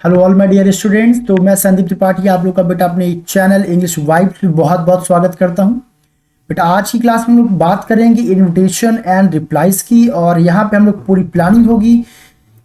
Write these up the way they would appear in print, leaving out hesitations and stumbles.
Hello all my dear students. तो मैं संदीप त्रिपाठी आप लोग का बेटा अपने चैनल इंग्लिश वाइब्स में बहुत बहुत स्वागत करता हूं। बेटा आज की क्लास में हम लोग बात करेंगे इनविटेशन एंड रिप्लाईज की, और यहाँ पे हम लोग पूरी प्लानिंग होगी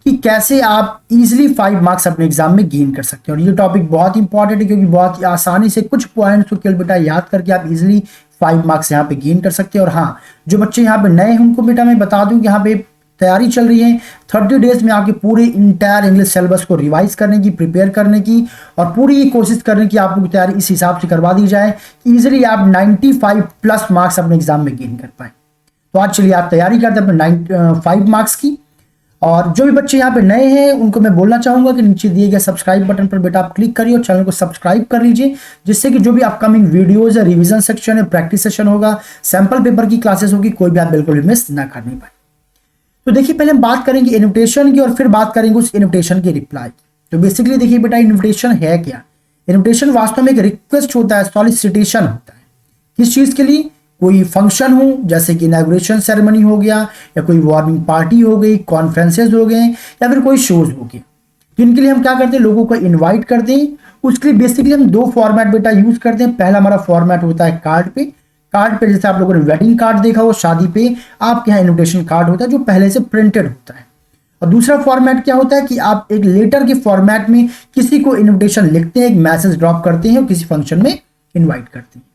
कि कैसे आप इजीली 5 मार्क्स अपने एग्जाम में गेन कर सकते हैं। और ये टॉपिक बहुत इंपॉर्टेंट है क्योंकि बहुत ही आसानी से कुछ पॉइंट्स को केवल बेटा याद करके आप इजीली 5 मार्क्स यहाँ पे गेन कर सकते हैं। और हाँ, जो बच्चे यहाँ पे नए हैं उनको बेटा मैं बता दूं कि यहाँ पे तैयारी चल रही है 30 डेज में आपके पूरे इंटायर इंग्लिश सिलेबस को रिवाइज करने की, प्रिपेयर करने की, और पूरी कोशिश करने की आप लोग की तैयारी इस हिसाब से करवा दी जाए कि इजीली आप 95 प्लस मार्क्स अपने एग्जाम में गेन कर पाए। तो आज चलिए आप तैयारी करते हैं अपने 5 मार्क्स की। और जो भी बच्चे यहाँ पे नए हैं उनको मैं बोलना चाहूंगा कि नीचे दिए गए सब्सक्राइब बटन पर बेटा आप क्लिक करिए और चैनल को सब्सक्राइब कर लीजिए, जिससे कि जो भी अपकमिंग वीडियोज है, रिवीजन सेक्शन है, प्रैक्टिस सेशन होगा, सैंपल पेपर की क्लासेस होगी, कोई भी आप बिल्कुल भी मिस ना कर नहीं पाए। तो देखिए पहले हम बात करेंगे इन्विटेशन की और फिर बात करेंगे उस इन्विटेशन की रिप्लाई। तो बेसिकली देखिए बेटा इन्विटेशन है क्या। इन्विटेशन वास्तव में एक रिक्वेस्ट होता है, सॉलिसिटेशन होता है। किस चीज के लिए? कोई फंक्शन हो, जैसे कि इनॉग्रेशन सेरेमनी हो गया, या कोई वार्मिंग पार्टी हो गई, कॉन्फ्रेंसेज हो गए, या फिर कोई शोज हो गए, जिनके लिए हम क्या करते हैं, लोगों को इनवाइट करते हैं। उसके लिए बेसिकली हम 2 फॉर्मेट बेटा यूज करते हैं। पहला हमारा फॉर्मेट होता है कार्ड पे। कार्ड पे जैसे आप लोगों ने वेडिंग कार्ड देखा हो, शादी पे आपके यहाँ इन्विटेशन कार्ड होता है जो पहले से प्रिंटेड होता है। और दूसरा फॉर्मेट क्या होता है कि आप एक लेटर के फॉर्मेट में किसी को इन्विटेशन लिखते हैं, एक मैसेज ड्रॉप करते हैं और किसी फंक्शन में इनवाइट करते हैं।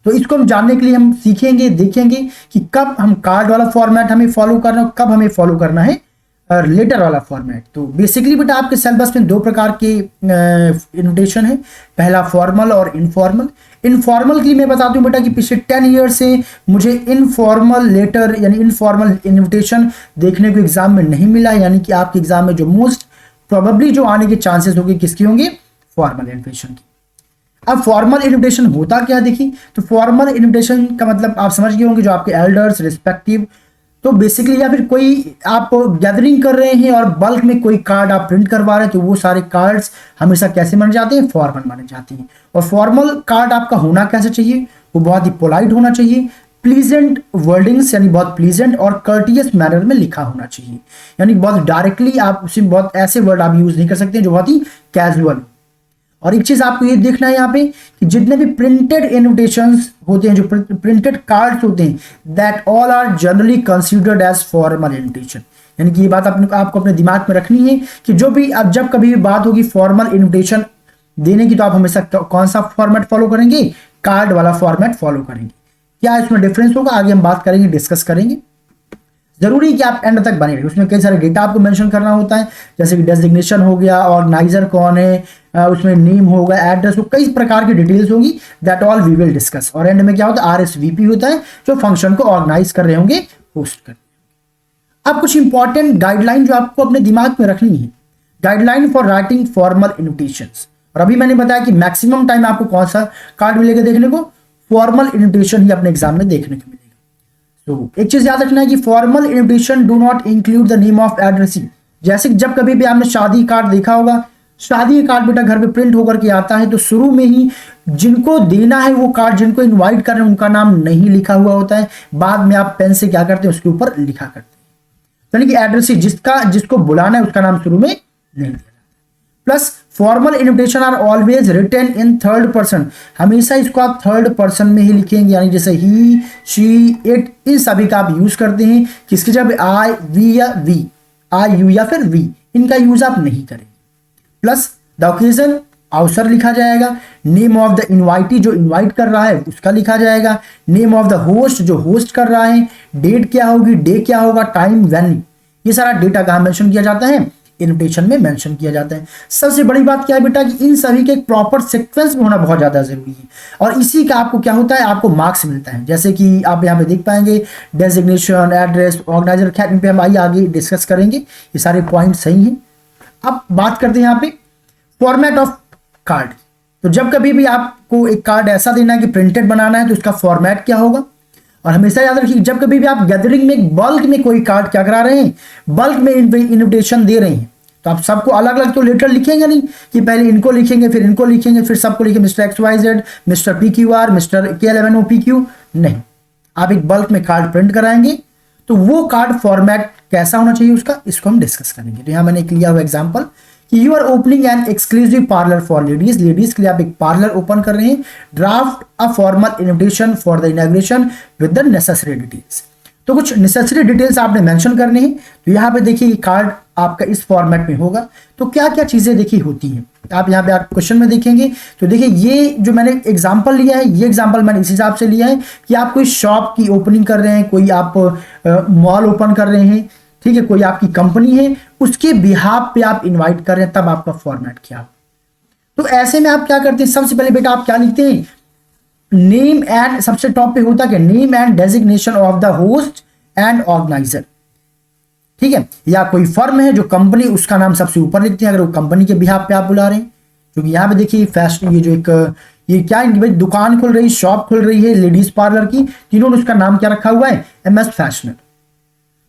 तो इसको हम जानने के लिए हम सीखेंगे, देखेंगे कि कब हम कार्ड वाला फॉर्मेट हमें फॉलो करना है, कब हमें फॉलो करना है लेटर वाला फॉर्मेट। तो बेसिकली बेटा आपके सिलेबस में 2 प्रकार के इन्विटेशन है, पहला फॉर्मल और इनफॉर्मल। इनफॉर्मल के लिए मैं बता दूं बेटा कि पिछले 10 ईयर से मुझे इनफॉर्मल लेटर यानी इनफॉर्मल इन्विटेशन देखने को एग्जाम में नहीं मिला। यानी कि आपके एग्जाम में जो मोस्ट प्रोबेबली जो आने के चांसेस होंगे किसकी होंगे? फॉर्मल इन्विटेशन की। अब फॉर्मल इन्विटेशन होता क्या देखिए, तो फॉर्मल इन्विटेशन का मतलब आप समझ गए होंगे, जो आपके एल्डर्स रिस्पेक्टिव, तो बेसिकली या फिर कोई आप गैदरिंग कर रहे हैं और बल्क में कोई कार्ड आप प्रिंट करवा रहे हैं, तो वो सारे कार्ड्स हमेशा कैसे माने जाते हैं? फॉर्मल माने जाते हैं। और फॉर्मल कार्ड आपका होना कैसे चाहिए? वो बहुत ही पोलाइट होना चाहिए, प्लीजेंट वर्डिंग्स यानी बहुत प्लीजेंट और कर्टियस मैनर में लिखा होना चाहिए। यानी बहुत डायरेक्टली आप उसमें बहुत ऐसे वर्ड आप यूज नहीं कर सकते जो बहुत ही कैजुअल। और एक चीज आपको ये देखना है यहाँ पे कि जितने भी प्रिंटेड इन्विटेशंस होते हैं, जो प्रिंटेड कार्ड्स होते हैं, that all are generally considered as formal invitation. यानी कि ये बात आपको अपने दिमाग में रखनी है कि जो भी अब जब कभी भी बात होगी फॉर्मल इन्विटेशन देने की, तो आप हमेशा कौन सा फॉर्मेट फॉलो करेंगे? कार्ड वाला फॉर्मेट फॉलो करेंगे। क्या इसमें डिफरेंस होगा आगे हम बात करेंगे, डिस्कस करेंगे। जरूरी कि आप एंड तक बने रहिए। उसमें कई सारे डेटा आपको मेंशन करना होता है, जैसे कि डेजिग्नेशन हो गया, ऑर्गेनाइजर कौन है, उसमें नेम होगा, एड्रेस हो, कई प्रकार की डिटेल्स होगी। That all we will discuss. और एंड में क्या होता है? RSVP होता है, जो फंक्शन को ऑर्गेनाइज कर रहे होंगे, होस्ट कर। अब कुछ इंपॉर्टेंट गाइडलाइन जो आपको अपने दिमाग में रखनी है, guideline for writing formal invitations. और अभी मैंने बताया कि मैक्सिमम टाइम आपको कौन सा कार्ड मिलेगा देखने को? फॉर्मल इन्विटेशन ही अपने एग्जाम में देखने को मिलेगा। तो एक चीज याद रखना है कि formal invitation do not include the name of addressee. जैसे जब कभी भी आपने शादी कार्ड देखा होगा, शादी कार्ड बेटा घर पे प्रिंट होकर के आता है, तो शुरू में ही जिनको देना है वो कार्ड, जिनको इनवाइट कर रहे हैं उनका नाम नहीं लिखा हुआ होता है। बाद में आप पेन से क्या करते हैं? उसके ऊपर लिखा करते हैं। यानी कि एड्रेसी जिसको बुलाना है उसका नाम शुरू में नहीं दिया। Plus formal invitation are always written in third person. हमेशा इसको आप थर्ड पर्सन में ही लिखेंगे, यानी जैसे ही, शी, इट, इन सभी का आप यूज करते हैं। किसके? जब आई, वी या वी, आई, यू या फिर वी, इनका यूज आप नहीं करेंगे। प्लस द ओकेजन, अवसर लिखा जाएगा। नेम ऑफ द इनवाइटी, जो इनवाइट कर रहा है उसका लिखा जाएगा। नेम ऑफ द होस्ट, जो होस्ट कर रहा है। डेट क्या होगी, डे क्या होगा, टाइम, वेन्यू, ये सारा डेटा कहाँ मेंशन किया जाता है? इन्विटेशन में मेंशन किया जाता है। सबसे बड़ी बात क्या है बेटा कि इन सभी के एक प्रॉपर सीक्वेंस में होना बहुत ज्यादा जरूरी है, और इसी का आपको क्या होता है? आपको मार्क्स मिलता है। जैसे कि आप यहाँ पे देख पाएंगे डेजिग्नेशन, एड्रेस, ऑर्गेनाइजर, खैर इन पे हम आगे डिस्कस करेंगे, ये सारे पॉइंट सही हैं। अब बात करते हैं यहाँ पे फॉर्मेट ऑफ कार्ड। तो जब कभी भी आपको एक कार्ड ऐसा देना है कि प्रिंटेड बनाना है, तो उसका फॉर्मेट क्या होगा? और हमेशा याद रखिए जब कभी भी आप गैदरिंग में बल्क में कोई कार्ड क्या करा रहे हैं, बल्क में इन्विटेशन दे रहे हैं, तो आप सबको अलग अलग तो लेटर लिखेंगे नहीं कि पहले इनको लिखेंगे फिर इनको लिखेंगे फिर सबको लिखेंगे mister XYZ, mister PQR, mister K11OPQ। नहीं, आप एक बल्क में कार्ड प्रिंट कराएंगे, तो वो कार्ड फॉर्मेट कैसा होना चाहिए उसका, इसको हम डिस्कस करेंगे। तो यहाँ मैंने एक लिया हुआ एग्जाम्पल कि you are opening an exclusive parlour for ladies, ladies के लिए आप एक पार्लर ओपन कर रहे हैं। Draft a formal invitation for the inauguration with the necessary details. तो कुछ नेसेसरी डिटेल्स आपने मेंशन करने हैं। तो यहाँ पे देखिए ये कार्ड आपका इस फॉर्मेट में होगा। तो क्या क्या चीजें देखिए होती हैं, आप यहाँ पे आप क्वेश्चन में देखेंगे तो देखिए ये जो मैंने एग्जांपल लिया है, ये एग्जांपल मैंने इस हिसाब से लिया है कि आप कोई शॉप की ओपनिंग कर रहे हैं, कोई आप मॉल ओपन कर रहे हैं, ठीक है, कोई आपकी कंपनी है, उसके बिहाफ पे आप इन्वाइट कर रहे हैं, तब आपका फॉर्मेट क्या हो। तो ऐसे में आप क्या करते हैं, सबसे पहले बेटा आप क्या लिखते हैं, नेम एंड, सबसे टॉप पे होता क्या, name and designation of the host and organiser, ठीक है, या कोई फर्म है जो कंपनी, उसका नाम सबसे ऊपर लिखते हैं अगर वो कंपनी के बिहाफ पे आप बुला रहे हैं। क्योंकि यहाँ पे देखिए फैशन, ये जो एक ये क्या है, भाई दुकान खुल रही, शॉप खुल रही है लेडीज पार्लर की, इन्होंने उसका नाम क्या रखा हुआ है, एमएस फैशनर।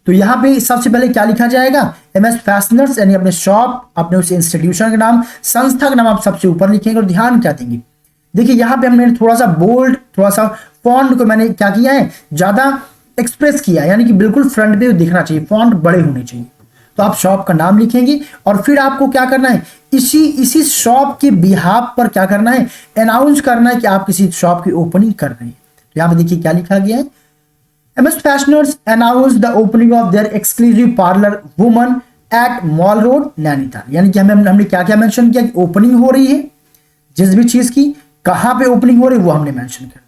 तो यहाँ पे सबसे पहले क्या लिखा जाएगा, एमएस फैशनर्स, यानी अपने शॉप, अपने उस इंस्टीट्यूशन का नाम, संस्था का नाम आप सबसे ऊपर लिखेंगे। और ध्यान क्या देंगे, देखिए यहाँ पे हमने थोड़ा सा बोल्ड, थोड़ा सा फॉन्ट को मैंने क्या किया है, ज्यादा एक्सप्रेस किया, यानी कि बिल्कुल फ्रंट पे दिखना चाहिए, फॉन्ट बड़े होने चाहिए। तो आप शॉप का नाम लिखेंगे और फिर आपको क्या करना है, इसी शॉप के बिहाफ पर क्या करना है, अनाउंस करना है कि आप किसी शॉप की ओपनिंग कर रहे हैं। तो यहाँ पे देखिए क्या लिखा गया है, MS fashioners announce the opening of their exclusive parlour women at mall road Nainital. यानी कि हमने क्या क्या मेंशन किया कि ओपनिंग हो रही है, जिस भी चीज की कहां पे ओपनिंग हो रही है वो हमने मेंशन कर दिया।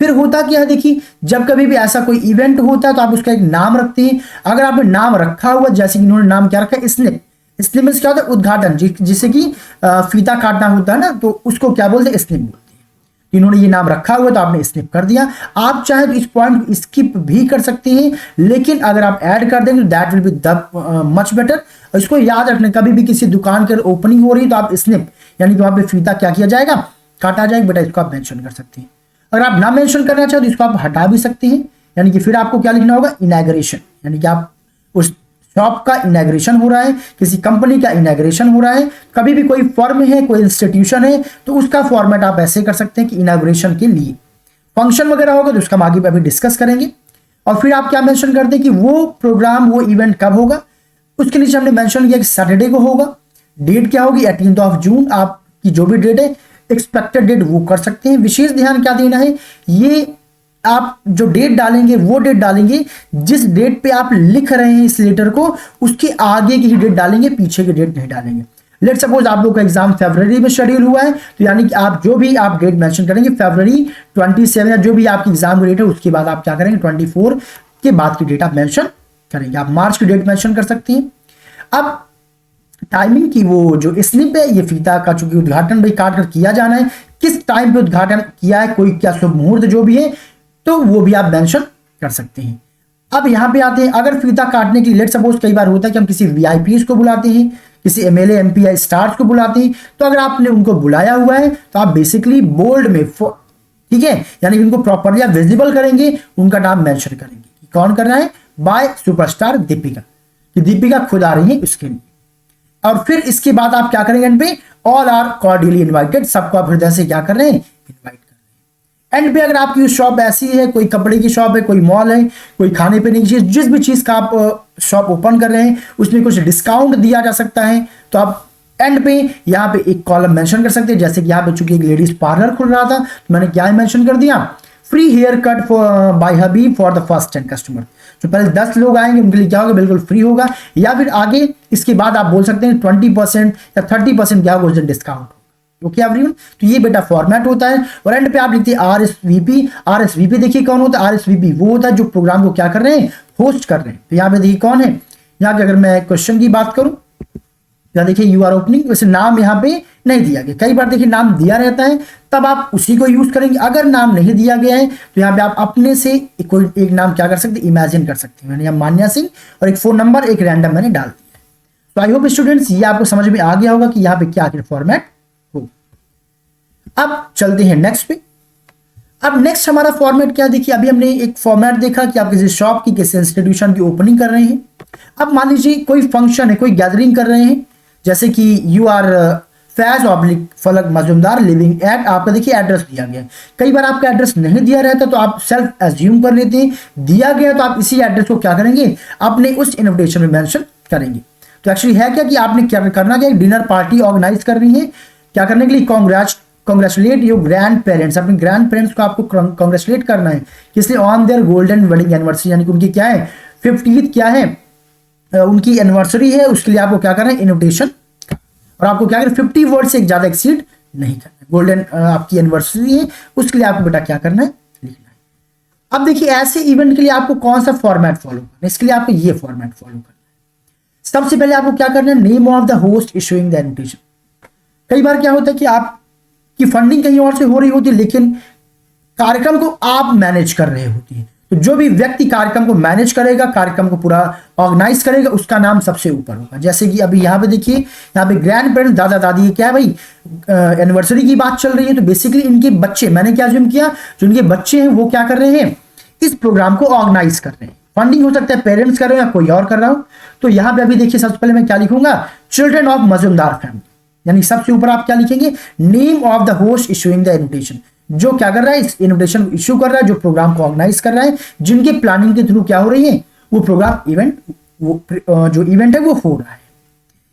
फिर होता क्या है, देखिए जब कभी भी ऐसा कोई इवेंट होता है तो आप उसका एक नाम रखते हैं। अगर आपने नाम रखा हुआ, जैसे कि इन्होंने नाम क्या रखा है, स्निप, स्निप में क्या होता है, उद्घाटन, जिसे कि फीता काटना होता है ना, तो उसको क्या बोलते हैं, स्निप बोलते हैं। इन्होंने ये नाम रखा हुआ तो आपने स्निप कर दिया। आप चाहे तो इस पॉइंट को स्किप भी कर सकते हैं, लेकिन अगर आप ऐड कर देंगे तो that will be the much better. इसको याद रखना, कभी भी किसी दुकान की ओपनिंग हो रही है तो आप स्निप, यानी कि वहां पे फीता क्या किया जाएगा, काटा जाएगा बेटा, इसको आप मेंशन कर सकते हैं। अगर आप ना मेंशन करना चाहो तो इसको आप हटा भी सकते हैं। यानी कि फिर आपको क्या लिखना होगा, इनॉग्रेशन, यानी कि आप उस शॉप का इनॉग्रेशन हो रहा है, किसी कंपनी का इनॉग्रेशन हो रहा है, कभी भी कोई फर्म है, कोई इंस्टीट्यूशन है, तो उसका फॉर्मेट आप ऐसे कर सकते हैं कि इनॉग्रेशन के लिए फंक्शन वगैरह होगा तो उसका हम आगे अभी डिस्कस करेंगे। और फिर आप क्या मेंशन करते हैं कि वो प्रोग्राम, वो इवेंट कब होगा। उसके नीचे हमने मेंशन किया कि सैटरडे को होगा, डेट क्या होगी, 18 जून, आपकी जो भी डेट है, एक्सपेक्टेड डेट वो कर सकते हैं। विशेष ध्यान क्या देना है, ये आप जो डेट डालेंगे वो डेट डालेंगे जिस डेट पे आप लिख रहे हैं इस लेटर को, उसके आगे की ही डेट डालेंगे, पीछे की डेट नहीं डालेंगे। लेट सपोज आप लोग का एग्जाम फरवरी में शेड्यूल हुआ है, तो यानी कि आप जो भी आप डेट मेंशन करेंगे, फरवरी 27 या जो भी आपकी एग्जाम की डेट है, उसके बाद आप क्या करेंगे, 24 के बाद की डेट आप मेंशन करेंगे। आप मार्च की डेट मेंशन कर सकते हैं। अब टाइमिंग की वो जो स्लिप है, ये फीता का चूंकि उद्घाटन भाई काट कर किया जाना है, किस टाइम पे उद्घाटन किया है, कोई क्या शुभ मुहूर्त जो भी है, तो वो भी आप मेंशन कर सकते हैं। अब यहाँ पे आते हैं, अगर फीता काटने के लिए लेट सपोज कई बार होता है कि हम किसी वीआईपीज को बुलाते हैं, किसी एमएलए एमपी या स्टार्स को बुलाते हैं, तो अगर आपने उनको बुलाया हुआ है तो आप बेसिकली बोल्ड में, ठीक है, यानी कि उनको प्रॉपरली आप विजिबल करेंगे, उनका नाम मेंशन करेंगे। कौन करना है, बाय सुपरस्टार दीपिका, कि दीपिका खुद आ रही है उसके लिए। और फिर इसके बाद आप क्या करेंगे, एंड पे ऑल आर कॉर्डियली इनवाइटेड, सबको आप हृदय से क्या कर रहे हैं, इनवाइट कर रहे हैं। एंड पे अगर आपकी शॉप ऐसी है, कोई कपड़े की शॉप है, कोई मॉल है, कोई खाने पीने की चीज, जिस भी चीज का आप शॉप ओपन कर रहे हैं उसमें कुछ डिस्काउंट दिया जा सकता है, तो आप एंड पे यहाँ पे एक कॉलम मेंशन कर सकते हैं। जैसे कि यहाँ पे चूंकि एक लेडीज पार्लर खुल रहा था तो मैंने क्या मेंशन कर दिया, free hair cut by hubby for the first 10 customer. जो पहले 10 लोग आएंगे उनके लिए क्या होगा, बिल्कुल फ्री होगा। या फिर आगे इसके बाद आप बोल सकते हैं 20% या 30% क्या होगा, डिस्काउंट। ओके एवरीवन, तो ये बेटा फॉर्मेट होता है। और एंड पे आप लिखते हैं आरएसवीपी। आरएसवीपी देखिए कौन होता है, आरएसवीपी वो होता है जो प्रोग्राम को क्या कर रहे हैं, होस्ट कर रहे हैं। तो यहाँ पे देखिए कौन है, यहाँ पे अगर मैं क्वेश्चन की बात करूं, या देखिए यू आर ओपनिंग, वैसे नाम यहाँ पे नहीं दिया गया। कई बार देखिए नाम दिया रहता है, तब आप उसी को यूज करेंगे। अगर नाम नहीं दिया गया है तो यहाँ पे आप अपने से कोई एक नाम क्या कर सकते हैं, इमेजिन कर सकते हैं। मैंने यहाँ मान्या सिंह और एक फोन नंबर, एक रैंडम मैंने डाल दिया। तो आई होप स्टूडेंट्स ये आपको समझ में आ गया होगा कि यहाँ पे क्या फॉर्मेट हो। अब चलते हैं नेक्स्ट पे। अब नेक्स्ट हमारा फॉर्मेट क्या, देखिए अभी हमने एक फॉर्मेट देखा कि आप किसी शॉप की, किसी इंस्टीट्यूशन की ओपनिंग कर रहे हैं। अब मान लीजिए कोई फंक्शन है, कोई गैदरिंग कर रहे हैं, जैसे कि यू आर फैज ऑब्लिक फलक मजूमदार लिविंग एट, आपका देखिए एड्रेस दिया गया है। कई बार आपका एड्रेस नहीं दिया रहता तो आप सेल्फ एज्यूम कर लेते हैं, दिया गया तो आप इसी एड्रेस को क्या करेंगे, अपने उस इन्विटेशन में मेंशन करेंगे। तो एक्चुअली है क्या कि आपने क्या करना, क्या डिनर पार्टी ऑर्गेनाइज कर रही है, क्या करने के लिए, कॉन्ग्रेचुलेट योर ग्रैंड पेरेंट्स, अपने ग्रैंड पेरेंट्स को आपको कॉन्ग्रेचुलेट करना है, किसलिए, on their golden wedding anniversary, यानी कि उनकी क्या है 50th क्या है उनकी एनिवर्सरी है, उसके लिए आपको क्या करना है, इन्विटेशन, और आपको क्या करना है 50 वर्ड से ज्यादा एक्सीड नहीं करना, गोल्डन आपकी एनिवर्सरी है उसके लिए आपको बेटा क्या करना है, लिखना है। अब देखिए ऐसे इवेंट के लिए आपको कौन सा फॉर्मेट फॉलो करना है, इसके लिए आपको ये फॉर्मेट फॉलो करना है। सबसे पहले आपको क्या करना है, name of the host issuing the invitation. कई बार क्या होता है कि आपकी फंडिंग कहीं और से हो रही होती है, लेकिन कार्यक्रम को आप मैनेज कर रहे होती है, तो जो भी व्यक्ति कार्यक्रम को मैनेज करेगा, कार्यक्रम को पूरा ऑर्गेनाइज करेगा, उसका नाम सबसे ऊपर होगा। जैसे कि अभी यहाँ पे देखिए, यहाँ पे ग्रैंड पेरेंट्स, दादा दादी, क्या है भाई एनिवर्सरी की बात चल रही है, तो बेसिकली इनके बच्चे, मैंने क्या अज्यूम किया, जो इनके बच्चे हैं वो क्या कर रहे हैं, इस प्रोग्राम को ऑर्गेनाइज कर रहे हैं। फंडिंग हो सकता है पेरेंट्स कर रहे हो या कोई और कर रहा हो। तो यहाँ पे अभी देखिए सबसे पहले मैं क्या लिखूंगा, चिल्ड्रन ऑफ मजूमदार फैमिली, यानी सबसे ऊपर आप क्या लिखेंगे, name of the host issuing the invitation, जो क्या कर रहा है, इस इन्विटेशन को इश्यू कर रहा है, जो प्रोग्राम को ऑर्गेनाइज कर रहा है, जिनके प्लानिंग के थ्रू क्या हो रही है वो प्रोग्राम इवेंट, वो जो इवेंट है वो हो रहा है।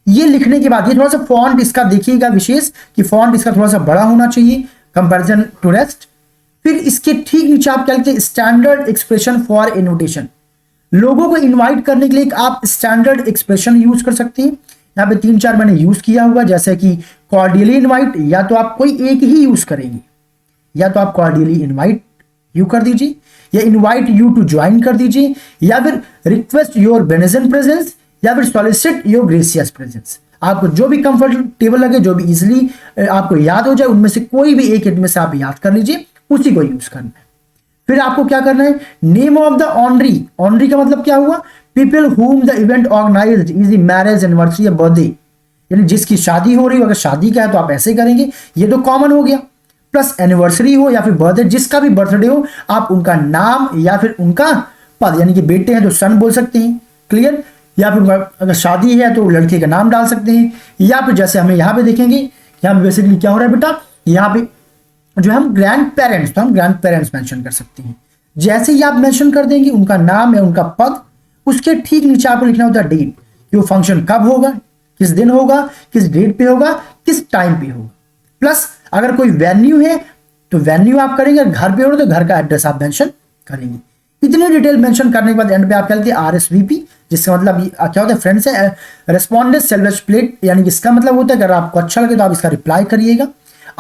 ये लिखने के बाद ये थोड़ा सा फॉन्ट इसका देखिएगा विशेष कि फॉन्ट इसका थोड़ा सा बड़ा होना चाहिए कंपैरिजन टू रेस्ट। फिर इसके ठीक नीचे आप क्या लिखते हैं, स्टैंडर्ड एक्सप्रेशन फॉर इन्विटेशन, लोगों को इनवाइट करने के लिए आप स्टैंडर्ड एक्सप्रेशन यूज कर सकते हैं। यहाँ पे 3-4 मैंने यूज किया हुआ, जैसे कि कॉर्डियली इनवाइट, या तो आप कोई एक ही यूज करेंगे, या तो आप कॉर्डियली इनवाइट यू कर दीजिए, या इनवाइट यू टू ज्वाइन कर दीजिए, या फिर रिक्वेस्ट योर बेनेजेंट प्रेजेंस, या फिर सॉलिसिट योर ग्रेसियस प्रेजेंस। आपको जो भी कंफर्टेबल लगे, जो भी इजीली आपको याद हो जाए, उनमें से कोई भी एक इनमें से आप याद कर लीजिए, उसी को यूज करना है। फिर आपको क्या करना है, name of the honouree, honouree का मतलब क्या हुआ, people whom the event organised is the marriage anniversary या बर्थडे, यानी जिसकी शादी हो रही हो, अगर शादी का है तो आप ऐसे करेंगे, ये तो कॉमन हो गया। प्लस एनिवर्सरी हो या फिर बर्थडे, जिसका भी बर्थडे हो, आप उनका नाम या फिर उनका पद, यानी कि बेटे हैं तो सन बोल सकते हैं, क्लियर, या फिर अगर शादी है तो लड़के का नाम डाल सकते हैं, या फिर जैसे हमें यहाँ पे देखेंगे, यहाँ पे बेसिकली क्या हो रहा है बेटा, यहाँ पे जो हम ग्रैंड पेरेंट्स, तो हम ग्रैंड पेरेंट्स मेंशन कर सकते हैं। जैसे ही आप मेंशन कर देंगे उनका नाम या उनका पद, उसके ठीक नीचे आपको लिखना होता है डेट, कि वो फंक्शन कब होगा, किस दिन होगा, किस डेट पे होगा, किस टाइम पे होगा। प्लस अगर कोई वेन्यू है तो वेन्यू आप करेंगे, घर पे हो तो घर का एड्रेस आप मेंशन करेंगे। इतने डिटेल मेंशन करने के बाद एंड पे आप क्या लिखते हैं, RSVP, जिसका मतलब क्या होता है फ्रेंड्स है, रेस्पॉन्डेंट सेल्वेज प्लेट, यानी कि इसका मतलब होता है अगर आपको अच्छा लगे तो आप इसका रिप्लाई करिएगा।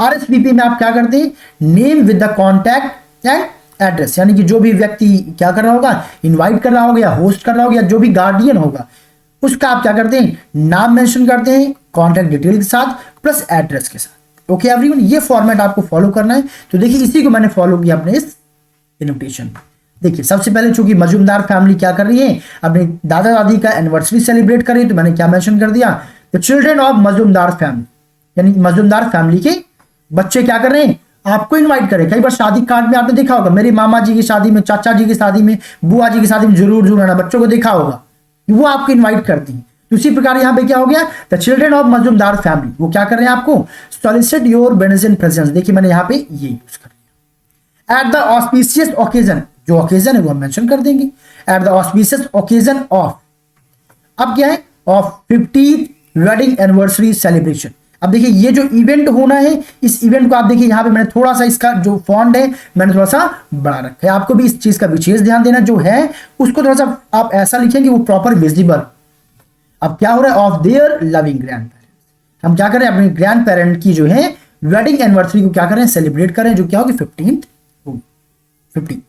RSVP में आप क्या करते हैं, name with the contact and address, यानी कि जो भी व्यक्ति क्या कर रहा होगा, इनवाइट कर रहा होगा या होस्ट कर रहा होगा, या जो भी गार्डियन होगा, उसका आप क्या करते हैं, नाम मेंशन करते हैं कॉन्टैक्ट डिटेल के साथ प्लस एड्रेस के साथ। ओके एवरीवन, ये फॉर्मेट आपको फॉलो करना है। तो देखिए इसी को मैंने फॉलो किया अपने इस इन्विटेशन में। देखिए सबसे पहले चूंकि मजूमदार फैमिली क्या कर रही है, अपने दादा दादी का एनिवर्सरी सेलिब्रेट कर रही है, तो मैंने क्या मेंशन कर दिया, the children of Majumdar family, यानी मजूमदार फैमिली के बच्चे क्या कर रहे हैं, आपको इनवाइट करें। कई बार शादी कार्ड में आपने देखा होगा, मेरे मामा जी की शादी में, चाचा जी की शादी में, बुआ जी की शादी में जरूर जरूर आना, बच्चों को देखा होगा, वो आपको इनवाइट करती हैं। उसी प्रकार यहाँ पे क्या हो गया, the children of Majumdar family, वो क्या कर रहे हैं, आपको सॉलिसिट योर बेनेजेंट प्रेजेंस। देखिए मैंने यहाँ पे ये यूज कर दिया। एट द ऑस्पिशियस ओकेजन, जो ओकेजन है वो हम मेंशन कर देंगे, at the auspicious occasion of, अब क्या है, of 50th wedding anniversary celebration. अब देखिए ये जो इवेंट होना है, इस इवेंट को आप देखिए यहाँ पे मैंने थोड़ा सा इसका जो फॉन्ट है मैंने थोड़ा सा बड़ा रखा है। आपको भी इस चीज का विशेष ध्यान देना, जो है उसको थोड़ा सा आप ऐसा लिखेंगे वो प्रॉपर विजिबल। अब क्या हो रहा है, of their loving grand parents, हम क्या करें, अपने ग्रैंड पेरेंट की जो है वेडिंग एनिवर्सरी को क्या करें, सेलिब्रेट करें, जो क्या होगी 15th होगी, 15th।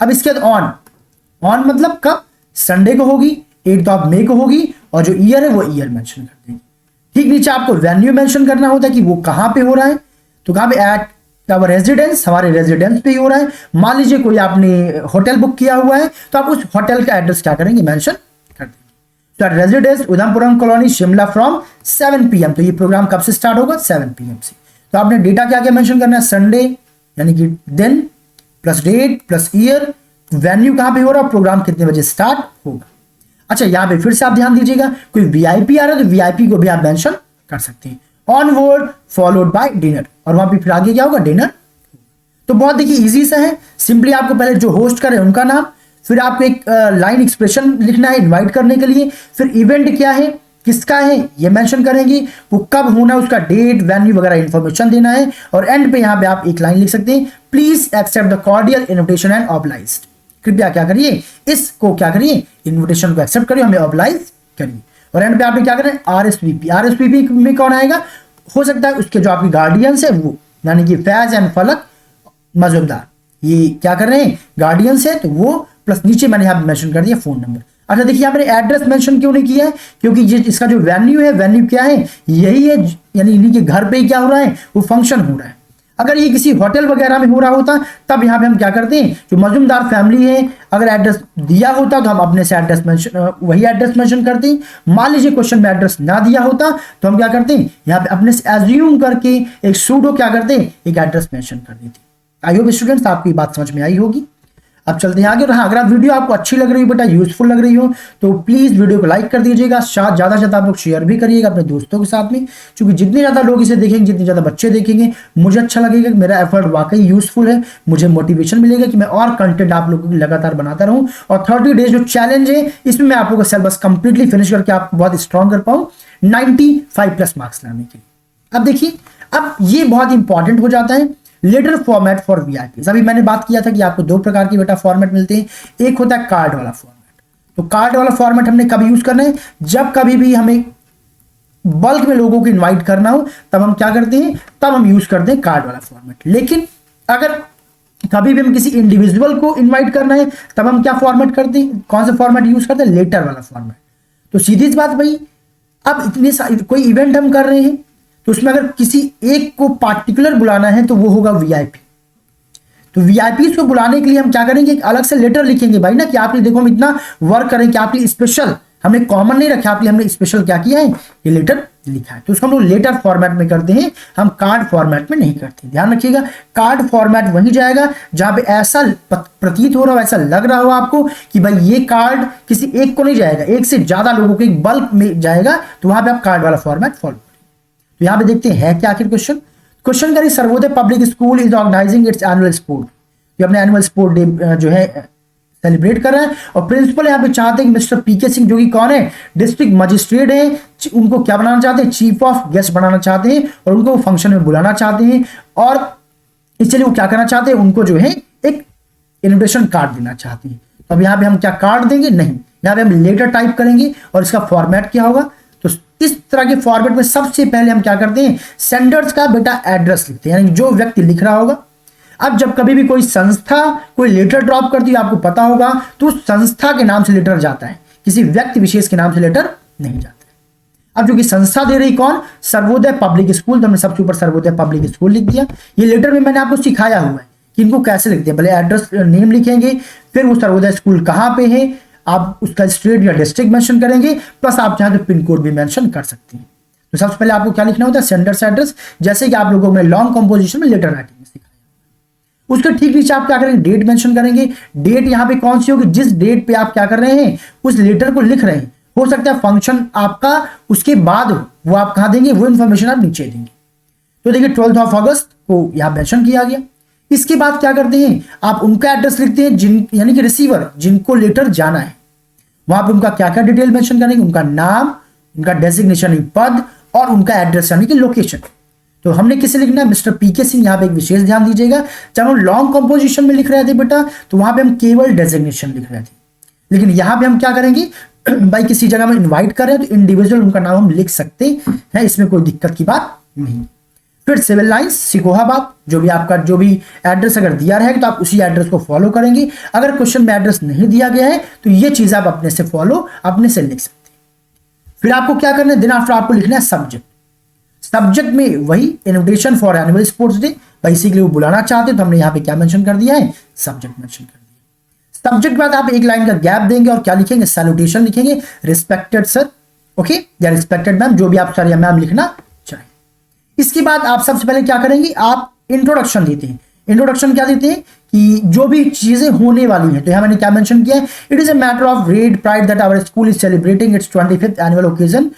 अब इसके बाद ऑन मतलब कब, संडे को होगी, 8th ऑफ मई को होगी, और जो ईयर है वो ईयर मेंशन कर देंगे। ठीक नीचे आपको वेन्यू मेंशन करना होता है कि वो कहां पे हो रहा है, तो कहां पे, एट आवर रेजिडेंस, हमारे रेजिडेंस पे ही हो रहा है। मान लीजिए कोई आपने होटल बुक किया हुआ है, तो आप उस होटल का एड्रेस क्या करेंगे, मेंशन कर देंगे। तो residence Udhampuram colony Shimla from 7 PM, तो ये प्रोग्राम कब से स्टार्ट होगा, 7 PM से। तो आपने डेटा क्या क्या मेंशन करना है, संडे यानी कि दिन plus date plus year, venue कहां पे हो रहा है, प्रोग्राम कितने बजे स्टार्ट होगा। अच्छा यहाँ पे फिर से आप ध्यान दीजिएगा, कोई वीआईपी आ रहा है तो वीआईपी को भी आप मेंशन कर सकते हैं। ऑनवर्ड फॉलोड बाय डिनर, और वहां पे फिर आगे क्या होगा, डिनर। तो बहुत देखिए इजी सा है, सिंपली आपको पहले जो होस्ट करे उनका नाम, फिर आपको एक लाइन एक्सप्रेशन लिखना है इनवाइट करने के लिए, फिर इवेंट क्या है, किसका है ये मेंशन करेंगे, वो कब होना है, उसका डेट, वेन्यू वगैरह इंफॉर्मेशन देना है। और एंड पे यहाँ पे आप एक लाइन लिख सकते हैं, please accept the cordial invitation and obliged. कृपया क्या करिए, इसको क्या करिए, इन्विटेशन को एक्सेप्ट करिए, हमें ऑब्लाइज करिए। और एंड पे आपने क्या करना है, आरएसवीपी। आरएसवीपी में कौन आएगा, हो सकता है उसके जो आपके गार्डियंस है वो, यानी कि फैज एंड फलक मजूमदार, ये क्या कर रहे हैं, गार्डियंस है, तो वो प्लस नीचे मैंने यहाँ पे मेंशन कर दिया फोन नंबर। अच्छा देखिए यहाँ पे एड्रेस मेंशन क्यों नहीं किया है, क्योंकि ये इसका जो वेन्यू है, वेन्यू क्या है, यही है, यानी इन्हीं के घर पे ही क्या हो रहा है, वो फंक्शन हो रहा है। अगर ये किसी होटल वगैरह में हो रहा होता तब यहाँ पे हम क्या करते हैं, जो मजूमदार फैमिली है, अगर एड्रेस दिया होता तो हम अपने से एड्रेस मेंशन, वही एड्रेस मेंशन करते हैं। मान लीजिए क्वेश्चन में एड्रेस ना दिया होता तो हम क्या करते हैं, यहाँ पे अपने से एज्यूम करके एक सूडो क्या करते हैं, एक एड्रेस मेंशन कर देते। आई होप स्टूडेंट्स आपको ये बात समझ में आई होगी। अब चलते हैं आगे। हाँ, अगर आप वीडियो आपको अच्छी लग रही हो बेटा, यूजफुल लग रही हो, तो प्लीज वीडियो को लाइक कर दीजिएगा, ज्यादा से ज्यादा आप लोग शेयर भी करिएगा अपने दोस्तों के साथ में, क्योंकि जितने ज्यादा लोग इसे देखेंगे, जितने ज्यादा बच्चे देखेंगे, मुझे अच्छा लगेगा, मेरा एफर्ट वाकई यूजफुल है, मुझे मोटिवेशन मिलेगा कि मैं और कंटेंट आप लोगों को लगातार बनाता रहूं। और 30 डेज जो चैलेंज है, इसमें मैं आप लोगों का सिलेबस कंप्लीटली फिनिश करके आपको बहुत स्ट्रॉन्ग कर पाऊं 95+ मार्क्स लाने के लिए। अब देखिए, अब ये बहुत इंपॉर्टेंट हो जाता है, लेटर फॉर्मेट फॉर वीआईपी। अभी मैंने बात किया था कि आपको दो प्रकार की बेटा फॉर्मेट मिलते हैं, एक होता है कार्ड वाला फॉर्मेट। तो कार्ड वाला फॉर्मेट हमने कब यूज करना है, जब कभी भी हमें बल्क में लोगों को इनवाइट करना हो, तब हम क्या करते हैं, तब हम यूज करते हैं कार्ड वाला फॉर्मेट। लेकिन अगर कभी भी हम किसी इंडिविजुअल को इन्वाइट करना है, तब हम क्या फॉर्मेट करते हैं, कौन सा फॉर्मेट यूज करते हैं, लेटर वाला फॉर्मेट। तो सीधी सी बात भाई, अब इतने कोई इवेंट हम कर रहे हैं, तो उसमें अगर किसी एक को पार्टिकुलर बुलाना है तो वो होगा वीआईपी। तो वीआईपी को बुलाने के लिए हम क्या करेंगे, एक अलग से लेटर लिखेंगे भाई ना, कि आपने देखो हम इतना वर्क करें कि आपके स्पेशल, हमने कॉमन नहीं रखा, आपने हमने स्पेशल क्या किया है, ये लेटर लिखा है। तो उसको हम लोग लेटर फॉर्मेट में करते हैं, हम कार्ड फॉर्मेट में नहीं करते। ध्यान रखिएगा, कार्ड फॉर्मेट वही जाएगा जहां पे ऐसा प्रतीत हो रहा हो, ऐसा लग रहा हो आपको कि भाई ये कार्ड किसी एक को नहीं जाएगा, एक से ज्यादा लोगों के एक बल्क में जाएगा, तो वहां पे आप कार्ड वाला फॉर्मेट फॉलो। तो यहां पे देखते हैं क्या आखिर क्वेश्चन करिए, Sarvodaya public school is organising its annual sport, ये अपने एनुअल स्पोर्ट डे जो है सेलिब्रेट कर रहा है। और प्रिंसिपल यहाँ पे चाहते हैं कि मिस्टर पीके सिंह, जो कि कौन है, डिस्ट्रिक्ट मजिस्ट्रेट है, उनको क्या बनाना चाहते हैं, चीफ ऑफ गेस्ट बनाना चाहते हैं, और उनको फंक्शन में बुलाना चाहते हैं। और इसलिए वो क्या करना चाहते हैं, उनको जो है एक इन्विटेशन कार्ड देना चाहते हैं। तो अब यहाँ पे हम क्या कार्ड देंगे, नहीं, यहाँ पे हम लेटर टाइप करेंगे, और इसका फॉर्मेट क्या होगा, तो इस तरह के फॉर्मेट में सबसे पहले हम क्या करते हैं, सेंडर्स का बेटा एड्रेस लिखते हैं, यानी जो व्यक्ति लिख रहा होगा। अब जब कभी भी कोई संस्था कोई लेटर ड्रॉप करती है, आपको पता होगा, तो उस संस्था के नाम से लेटर जाता है, किसी व्यक्ति विशेष के नाम से लेटर नहीं जाता है। अब जो कि संस्था दे रही कौन, सर्वोदय पब्लिक स्कूल, तो हमने सबसे ऊपर सर्वोदय पब्लिक स्कूल लिख दिया। ये लेटर में मैंने आपको सिखाया हुआ है कि इनको कैसे लिखते हैं, भले एड्रेस नेम लिखेंगे, फिर वो सर्वोदय स्कूल कहाँ पे है, आप उसका स्टेट या डिस्ट्रिक्ट मेंशन करेंगे, प्लस आप चाहें तो पिन कोड भी मेंशन कर सकते हैं। तो सबसे पहले आपको क्या लिखना होता है, सेंडर्स एड्रेस, जैसे कि आप लोगों में लॉन्ग कंपोजिशन में लेटर राइटिंग में सिखाया। उसके ठीक नीचे आप क्या करेंगे, डेट मेंशन करेंगे। डेट यहाँ पे कौन सी होगी, जिस डेट पे आप क्या कर रहे हैं, उस लेटर को लिख रहे हैं। हो सकता है फंक्शन आपका उसके बाद हो, वो आप कहाँ देंगे, वो इन्फॉर्मेशन आप नीचे देंगे। तो देखिए 12 अगस्त को यहाँ मेंशन किया गया। इसके बाद क्या करते हैं, आप उनका एड्रेस लिखते हैं, जिन यानी कि रिसीवर, जिनको लेटर जाना है, वहां पे उनका क्या क्या डिटेल मेंशन करेंगे, उनका नाम, उनका डेजिग्नेशन पद, और उनका एड्रेस यानी कि लोकेशन। तो हमने किसे लिखना है, मिस्टर पीके सिंह। यहाँ पे एक विशेष ध्यान दीजिएगा, जब हम लॉन्ग कंपोजिशन में लिख रहे थे बेटा, तो वहां पे हम केवल डेजिग्नेशन लिख रहे थे, लेकिन यहाँ पे हम क्या करेंगे, भाई किसी जगह में इन्वाइट कर रहे हैं तो इंडिविजुअल उनका नाम हम लिख सकते हैं, इसमें कोई दिक्कत की बात नहीं। फिर सिविल लाइंस सिकोहाबाद, जो भी आपका जो भी एड्रेस अगर दिया रहेगा तो आप उसी एड्रेस को फॉलो करेंगे। अगर क्वेश्चन में एड्रेस नहीं दिया गया है तो ये चीज आप अपने से फॉलो, अपने से लिख सकते हैं। फिर आपको क्या करना है, दिन आफ्टर आपको लिखना है सब्जेक्ट। सब्जेक्ट में वही invitation for annual sports day, basically वो बुलाना चाहते हैं, तो हमने यहाँ पे क्या मेंशन कर दिया है, सब्जेक्ट मेंशन कर दिया। सब्जेक्ट बाद आप एक लाइन का गैप देंगे और क्या लिखेंगे, सैल्यूटेशन लिखेंगे, रिस्पेक्टेड सर, ओके, या रिस्पेक्टेड मैम, जो भी आप सर या मैम लिखना चाहें। इसके बाद आप सबसे पहले क्या करेंगे, आप इंट्रोडक्शन देते हैं। इंट्रोडक्शन क्या देते हैं कि जो भी चीजें होने वाली हैं, तो यहां मैंने क्या मेंशन किया है, it is a matter of great pride that our school is celebrating its 25th annual occasion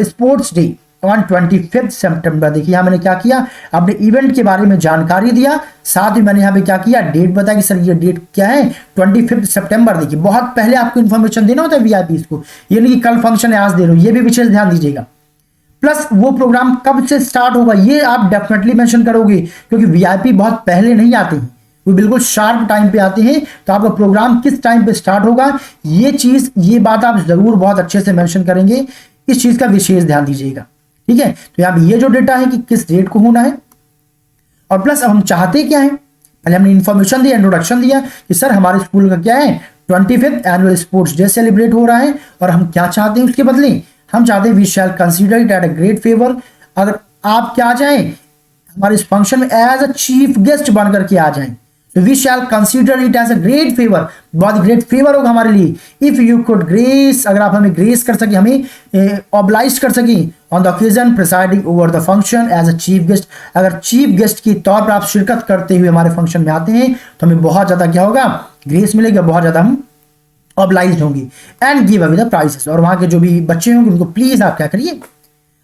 sports day on 25 September. देखिए यहाँ मैंने क्या किया, अपने इवेंट के बारे में जानकारी दिया, साथ ही मैंने यहाँ पे क्या किया, डेट बताया कि सर ये डेट क्या है, 25 सितंबर। देखिए बहुत पहले आपको इन्फॉर्मेशन देना होता है वीआईपीज को, ये नहीं कि कल फंक्शन है आज दे रहे हो, ये भी विशेष ध्यान दीजिएगा। प्लस वो प्रोग्राम कब से स्टार्ट होगा ये आप डेफिनेटली मेंशन करोगे, क्योंकि वीआईपी बहुत पहले नहीं आते हैं, वो बिल्कुल शार्प टाइम पे आते हैं। तो आपका प्रोग्राम किस टाइम पे स्टार्ट होगा ये बात आप जरूर बहुत अच्छे से मेंशन करेंगे, इस चीज का विशेष ध्यान दीजिएगा। ठीक है, तो यहाँ पे ये जो डेटा है कि किस डेट को होना है, और प्लस अब हम चाहते क्या है, पहले हमने इन्फॉर्मेशन दिया, इंट्रोडक्शन दिया कि सर हमारे स्कूल का क्या है, 25th annual sports day celebrate हो रहा है, और हम क्या चाहते हैं उसके बदले, हम चाहते हैं we shall consider it at a great favour. अगर आप क्या चाहें, हमारे इस फंक्शन में एज अ चीफ गेस्ट बनकर के आ जाएं, तो we shall consider it as a great favour, बहुत ग्रेट फेवर होगा हमारे लिए। इफ यू कुड ग्रेस, अगर आप हमें ग्रेस कर सके, हमें ऑब्लाइज कर सके on the occasion presiding over the function as a chief guest, अगर चीफ गेस्ट के तौर पर आप शिरकत करते हुए हमारे फंक्शन में आते हैं तो हमें बहुत ज्यादा क्या होगा, ग्रेस मिलेगा, बहुत ज्यादा हम ऑब्लाइज होंगे। And give away the prices, और वहां के जो भी बच्चे होंगे उनको प्लीज आप क्या करिए,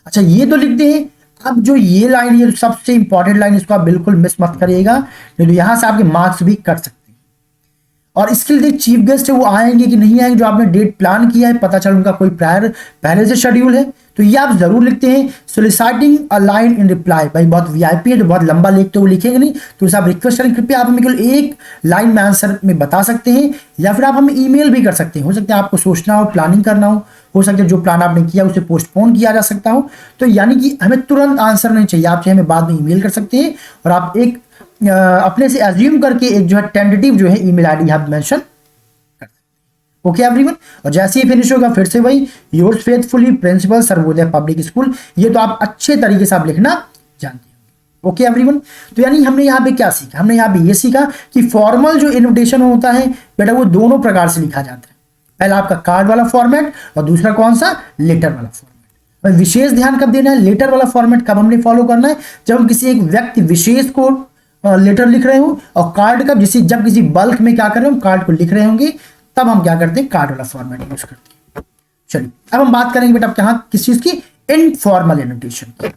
अच्छा ये तो लिखते हैं। अब जो ये लाइन, ये सबसे इंपॉर्टेंट लाइन, इसको आप बिल्कुल मिस मत करिएगा, नहीं तो यहां से आपके मार्क्स भी कट सकते हैं। और इसके लिए चीफ गेस्ट है वो आएंगे कि नहीं आएंगे, जो आपने डेट प्लान किया है, पता चल उनका कोई प्रायर पहले से शेड्यूल है, तो ये आप जरूर लिखते हैं। सोलिसाइटिंग अ लाइन इन रिप्लाई, भाई बहुत वीआईपी है तो बहुत लंबा लिखते हुए लिखेंगे नहीं, तो इसे आप रिक्वेस्ट करें कृपया आप हमें केवल एक लाइन में आंसर में बता सकते हैं, या फिर आप हमें ईमेल भी कर सकते हैं। हो सकता है आपको सोचना हो, प्लानिंग करना हो सकता है जो प्लान आपने किया उसे पोस्टपोन किया जा सकता हो, तो यानी कि हमें तुरंत आंसर नहीं चाहिए, आप चाहे हमें बाद में ईमेल कर सकते हैं, और आप एक अपने से एज्यूम करके एक जो है टेंटेटिव जो है ईमेल आईडी आप मेंशन कर सकते हैं। ओके एवरीवन, और जैसे ही फिनिश होगा फिर से वही yours faithfully principal Sarvodaya public school, ये तो आप अच्छे तरीके से आप लिखना जानते हैं। ओके एवरीवन, तो यानी हमने यहाँ पे क्या सीखा, हमने यहाँ पे ये सीखा कि फॉर्मल जो इन्विटेशन होता है बेटा वो दोनों प्रकार से लिखा जाता है, पहला आपका कार्ड वाला फॉर्मेट और दूसरा कौन सा, लेटर वाला फॉर्मेट। विशेष ध्यान कब देना है, लेटर वाला फॉर्मेट कब हमने फॉलो करना है, जब हम किसी एक व्यक्ति विशेष को लेटर लिख रहे हो, और कार्ड कब, जब किसी बल्क में क्या कर रहे हो, कार्ड को लिख रहे होंगे, तब हम क्या करते हैं, कार्ड वाला फॉर्मेट यूज करते हैं। चलिए अब हम बात करेंगे बेटा कहां किस चीज की, इनफॉर्मल इन्विटेशन। तो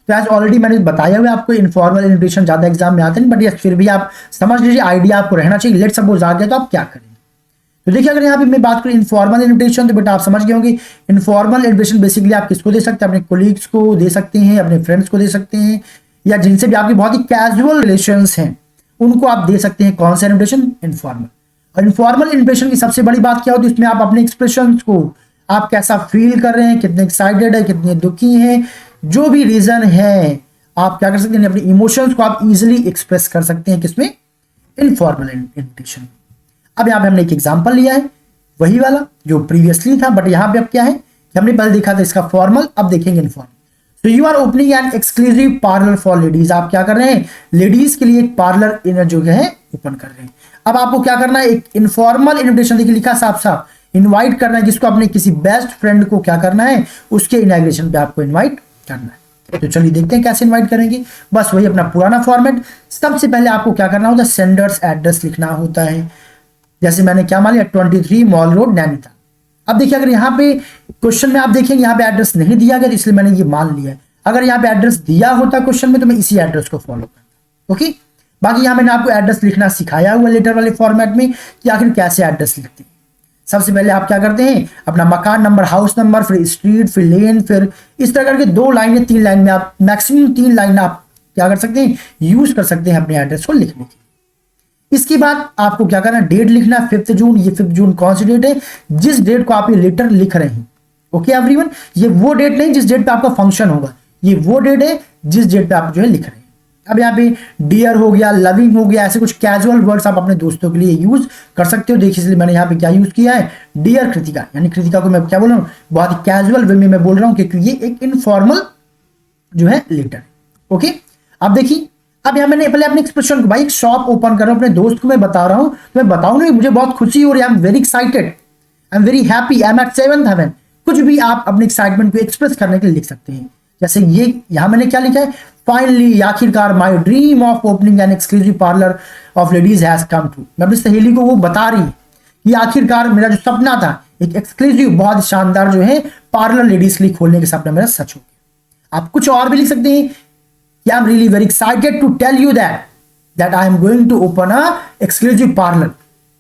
एज ऑलरेडी मैंने बताया हुआ आपको इनफॉर्मल इन्विटेशन ज्यादा एग्जाम में आते हैं, बट फिर भी आप समझ लीजिए, आइडिया आपको रहना चाहिए। लेट सपोज आ गया तो आप क्या करेंगे, तो देखिए अगर यहाँ पे मैं बात करूं इनफॉर्मल इन्विटेशन, तो बेटा आप समझ गए होंगे इनफॉर्मल इन्विटेशन बेसिकली आप किसको दे सकते हैं, अपने कोलीग्स को दे सकते हैं, अपने फ्रेंड्स को दे सकते हैं, या जिनसे भी आपकी बहुत ही कैजुअल रिलेशंस हैं उनको आप दे सकते हैं। कौन सा इन्विटेशन, इनफॉर्मल। और इनफॉर्मल इन्विटेशन की सबसे बड़ी बात क्या होती है, उसमें आप अपने एक्सप्रेशंस को, आप कैसा फील कर रहे हैं, कितने एक्साइटेड है, कितने दुखी हैं, जो भी रीजन है आप क्या कर सकते हैं, अपने इमोशंस को आप इजिली एक्सप्रेस कर सकते हैं किसमें, इनफॉर्मल इन्विटेशन। अब यहाँ पे हमने एक एग्जांपल लिया है वही वाला जो प्रीवियसली था, बट यहाँ पे अब क्या है कि हमने पहले देखा था इसका फॉर्मल, अब देखेंगे इनफॉर्मल। तो you are opening an exclusive parlour for ladies, आप क्या कर रहे हैं, लेडीज के लिए एक पार्लर इन जो है ओपन कर रहे हैं। अब आपको क्या करना है, एक इनफॉर्मल इन्विटेशन, देखिए लिखा साफ साफ, इनवाइट करना है जिसको अपने किसी बेस्ट फ्रेंड को क्या करना है, उसके इनॉग्रेशन पे आपको इनवाइट करना है। तो चलिए देखते हैं कैसे इनवाइट करेंगे, बस वही अपना पुराना फॉर्मेट। सबसे पहले आपको क्या करना होता है, सेंडर्स एड्रेस लिखना होता है, जैसे मैंने क्या मान लिया 23 मॉल रोड नैनीताल। अब देखिए अगर यहाँ पे क्वेश्चन में आप देखेंगे यहाँ पे एड्रेस नहीं दिया गया, तो इसलिए मैंने ये मान लिया है। अगर यहाँ पे एड्रेस दिया होता क्वेश्चन में तो मैं इसी एड्रेस को फॉलो करता। ओके, बाकी यहाँ मैंने आपको एड्रेस लिखना सिखाया हुआ लेटर वाले फॉर्मेट में कि आखिर कैसे एड्रेस लिखते हैं। सबसे पहले आप क्या करते हैं, अपना मकान नंबर, हाउस नंबर, फिर स्ट्रीट, फिर लेन, फिर इस तरह करके 2 लाइन या 3 लाइन में आप मैक्सिमम 3 लाइन आप क्या कर सकते हैं, यूज कर सकते हैं अपने एड्रेस को लिखने की। इसके बाद आपको क्या करना है, डेट लिखना 5 जून। ये 5 जून कौन सी डेट है, जिस डेट को आप ये लेटर लिख रहे हैं। ओके एवरीवन, ये वो डेट नहीं जिस डेट पे आपका फंक्शन होगा, ये वो डेट है जिस डेट पे आप जो है लिख रहे हैं। अब यहाँ पे डियर हो गया, लविंग हो गया, ऐसे कुछ कैजुअल वर्ड्स आप अपने दोस्तों के लिए यूज कर सकते हो। देखिए इसलिए मैंने यहाँ पे क्या यूज किया है, डियर कृतिका, यानी कृतिका को मैं क्या बोल रहा हूँ, बहुत ही कैजुअल वे में मैं बोल रहा हूँ क्योंकि ये एक इनफॉर्मल जो है लेटर है। ओके, अब देखिए अब यहाँ मैंने पहले अपने एक्सप्रेशन को, भाई एक शॉप ओपन कर रहा हूँ, अपने दोस्त को मैं बता रहा हूँ, तो मैं बताऊँ ना मुझे बहुत खुशी हो रही है, I am very excited, I am very happy, I am at 7th heaven. कुछ भी आप अपने एक्साइटमेंट को एक्सप्रेस करने के लिए लिख सकते हैं। जैसे ये यहाँ मैंने क्या लिखा है, फाइनली आखिरकार my dream of opening an exclusive parlour of ladies has come true. मैं अपनी सहेली को वो बता रही कि आखिरकार मेरा जो सपना था एक एक्सक्लूसिव बहुत शानदार जो है पार्लर लेडीज के लिए खोलने के सपना मेरा सच हो गया। आप कुछ और भी लिख सकते हैं कि I am really very excited to tell you that I am going to open a exclusive parlour,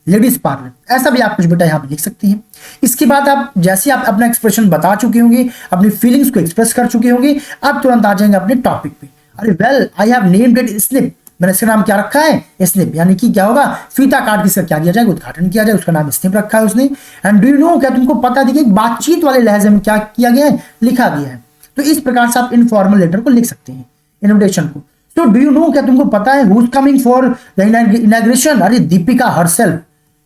ladies parlour, ऐसा भी आप कुछ बेटा यहाँ पे लिख सकती हैं। इसके बाद आप जैसे आप अपना एक्सप्रेशन बता चुके होंगे, अपनी फीलिंग्स को एक्सप्रेस कर चुके होंगे, आप तुरंत आ जाएंगे अपने टॉपिक पे। अरे well I have named it snip, मैंने इसका नाम क्या रखा है स्निप, यानी कि क्या होगा फीता काट के इसका क्या किया जाएगा उद्घाटन किया जाए, उसका नाम स्निप रखा है उसने। एंड डू यू नो, क्या तुमको पता देखिए बातचीत वाले लहजे में क्या किया गया है, लिखा गया है। तो इस प्रकार से आप इनफॉर्मल लेटर को लिख सकते हैं, इन्विटेशन को। तो डू यू नो, क्या तुमको पता है who is coming for the inauguration, अरे दीपिका हरसेल्फ,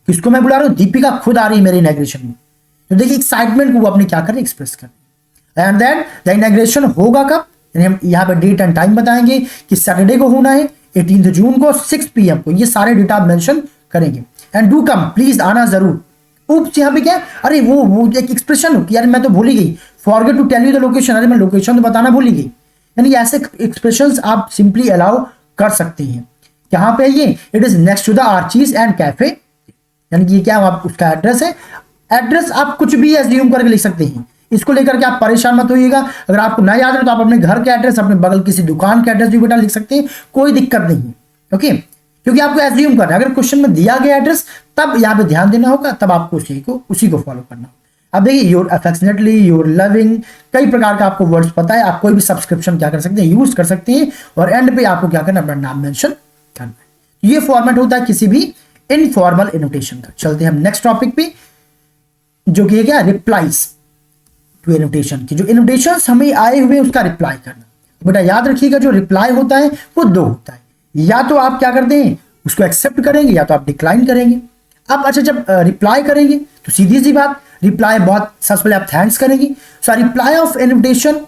किसको मैं बुला रहा हूँ, दीपिका खुद आ रही है मेरे इनॉग्रेशन में। तो देखिए एक्साइटमेंट को वो अपने क्या कर रहे एक्सप्रेस कर रहे हैं। एंड देन द इनॉग्रेशन होगा कब, यानी हम यहाँ पे डेट एंड टाइम बताएंगे कि सैटरडे को होना है 18 जून को 6 PM को, ये सारे डेटा आप मेंशन करेंगे। एंड डू कम, प्लीज आना जरूर। उप्स, यहाँ पे क्या, अरे वो एक एक्सप्रेशन हो यार मैं तो भूल ही गई, forget to tell you the location, अरे मैं लोकेशन तो बताना भूल ही गई। यानी ऐसे एक्सप्रेशंस आप सिंपली अलाउ कर सकते हैं। कहाँ पे ये, it is next to the Archies and cafe, यानी कि ये क्या आप उसका एड्रेस है। एड्रेस आप कुछ भी एज्यूम करके लिख सकते हैं, इसको लेकर के आप परेशान मत होइएगा। अगर आपको ना याद है तो आप अपने घर के एड्रेस, अपने बगल किसी दुकान के एड्रेस भी बेटा लिख सकते हैं, कोई दिक्कत नहीं है। ओके, क्योंकि आपको एज्यूम करना है, अगर क्वेश्चन में दिया गया एड्रेस तब यहाँ पे ध्यान देना होगा, तब आपको उसी को फॉलो करना होगा। अब देखिए योर अफेक्शनेटली, योर लविंग, कई प्रकार का आपको वर्ड्स पता है, आप कोई भी सब्सक्रिप्शन क्या कर सकते हैं, यूज कर सकते हैं। और एंड पे आपको क्या करना है, अपना नाम मेंशन करना है। ये फॉर्मेट होता है किसी भी इनफॉर्मल इन्विटेशन का। चलते हैं हम नेक्स्ट टॉपिक पे, जो कि है क्या, रिप्लाईज टू इन्विटेशन की। जो इन्विटेशंस हमें आए हुए उसका रिप्लाई करना। बेटा याद रखिएगा जो रिप्लाई होता है वो दो होता है, या तो आप क्या करते हैं उसको एक्सेप्ट करेंगे, या तो आप डिक्लाइन करेंगे। अब अच्छा, जब रिप्लाई करेंगे तो सीधी सी बात, रिप्लाई बहुत सबसे पहले आप थैंक्स करेंगे। So reply of invitation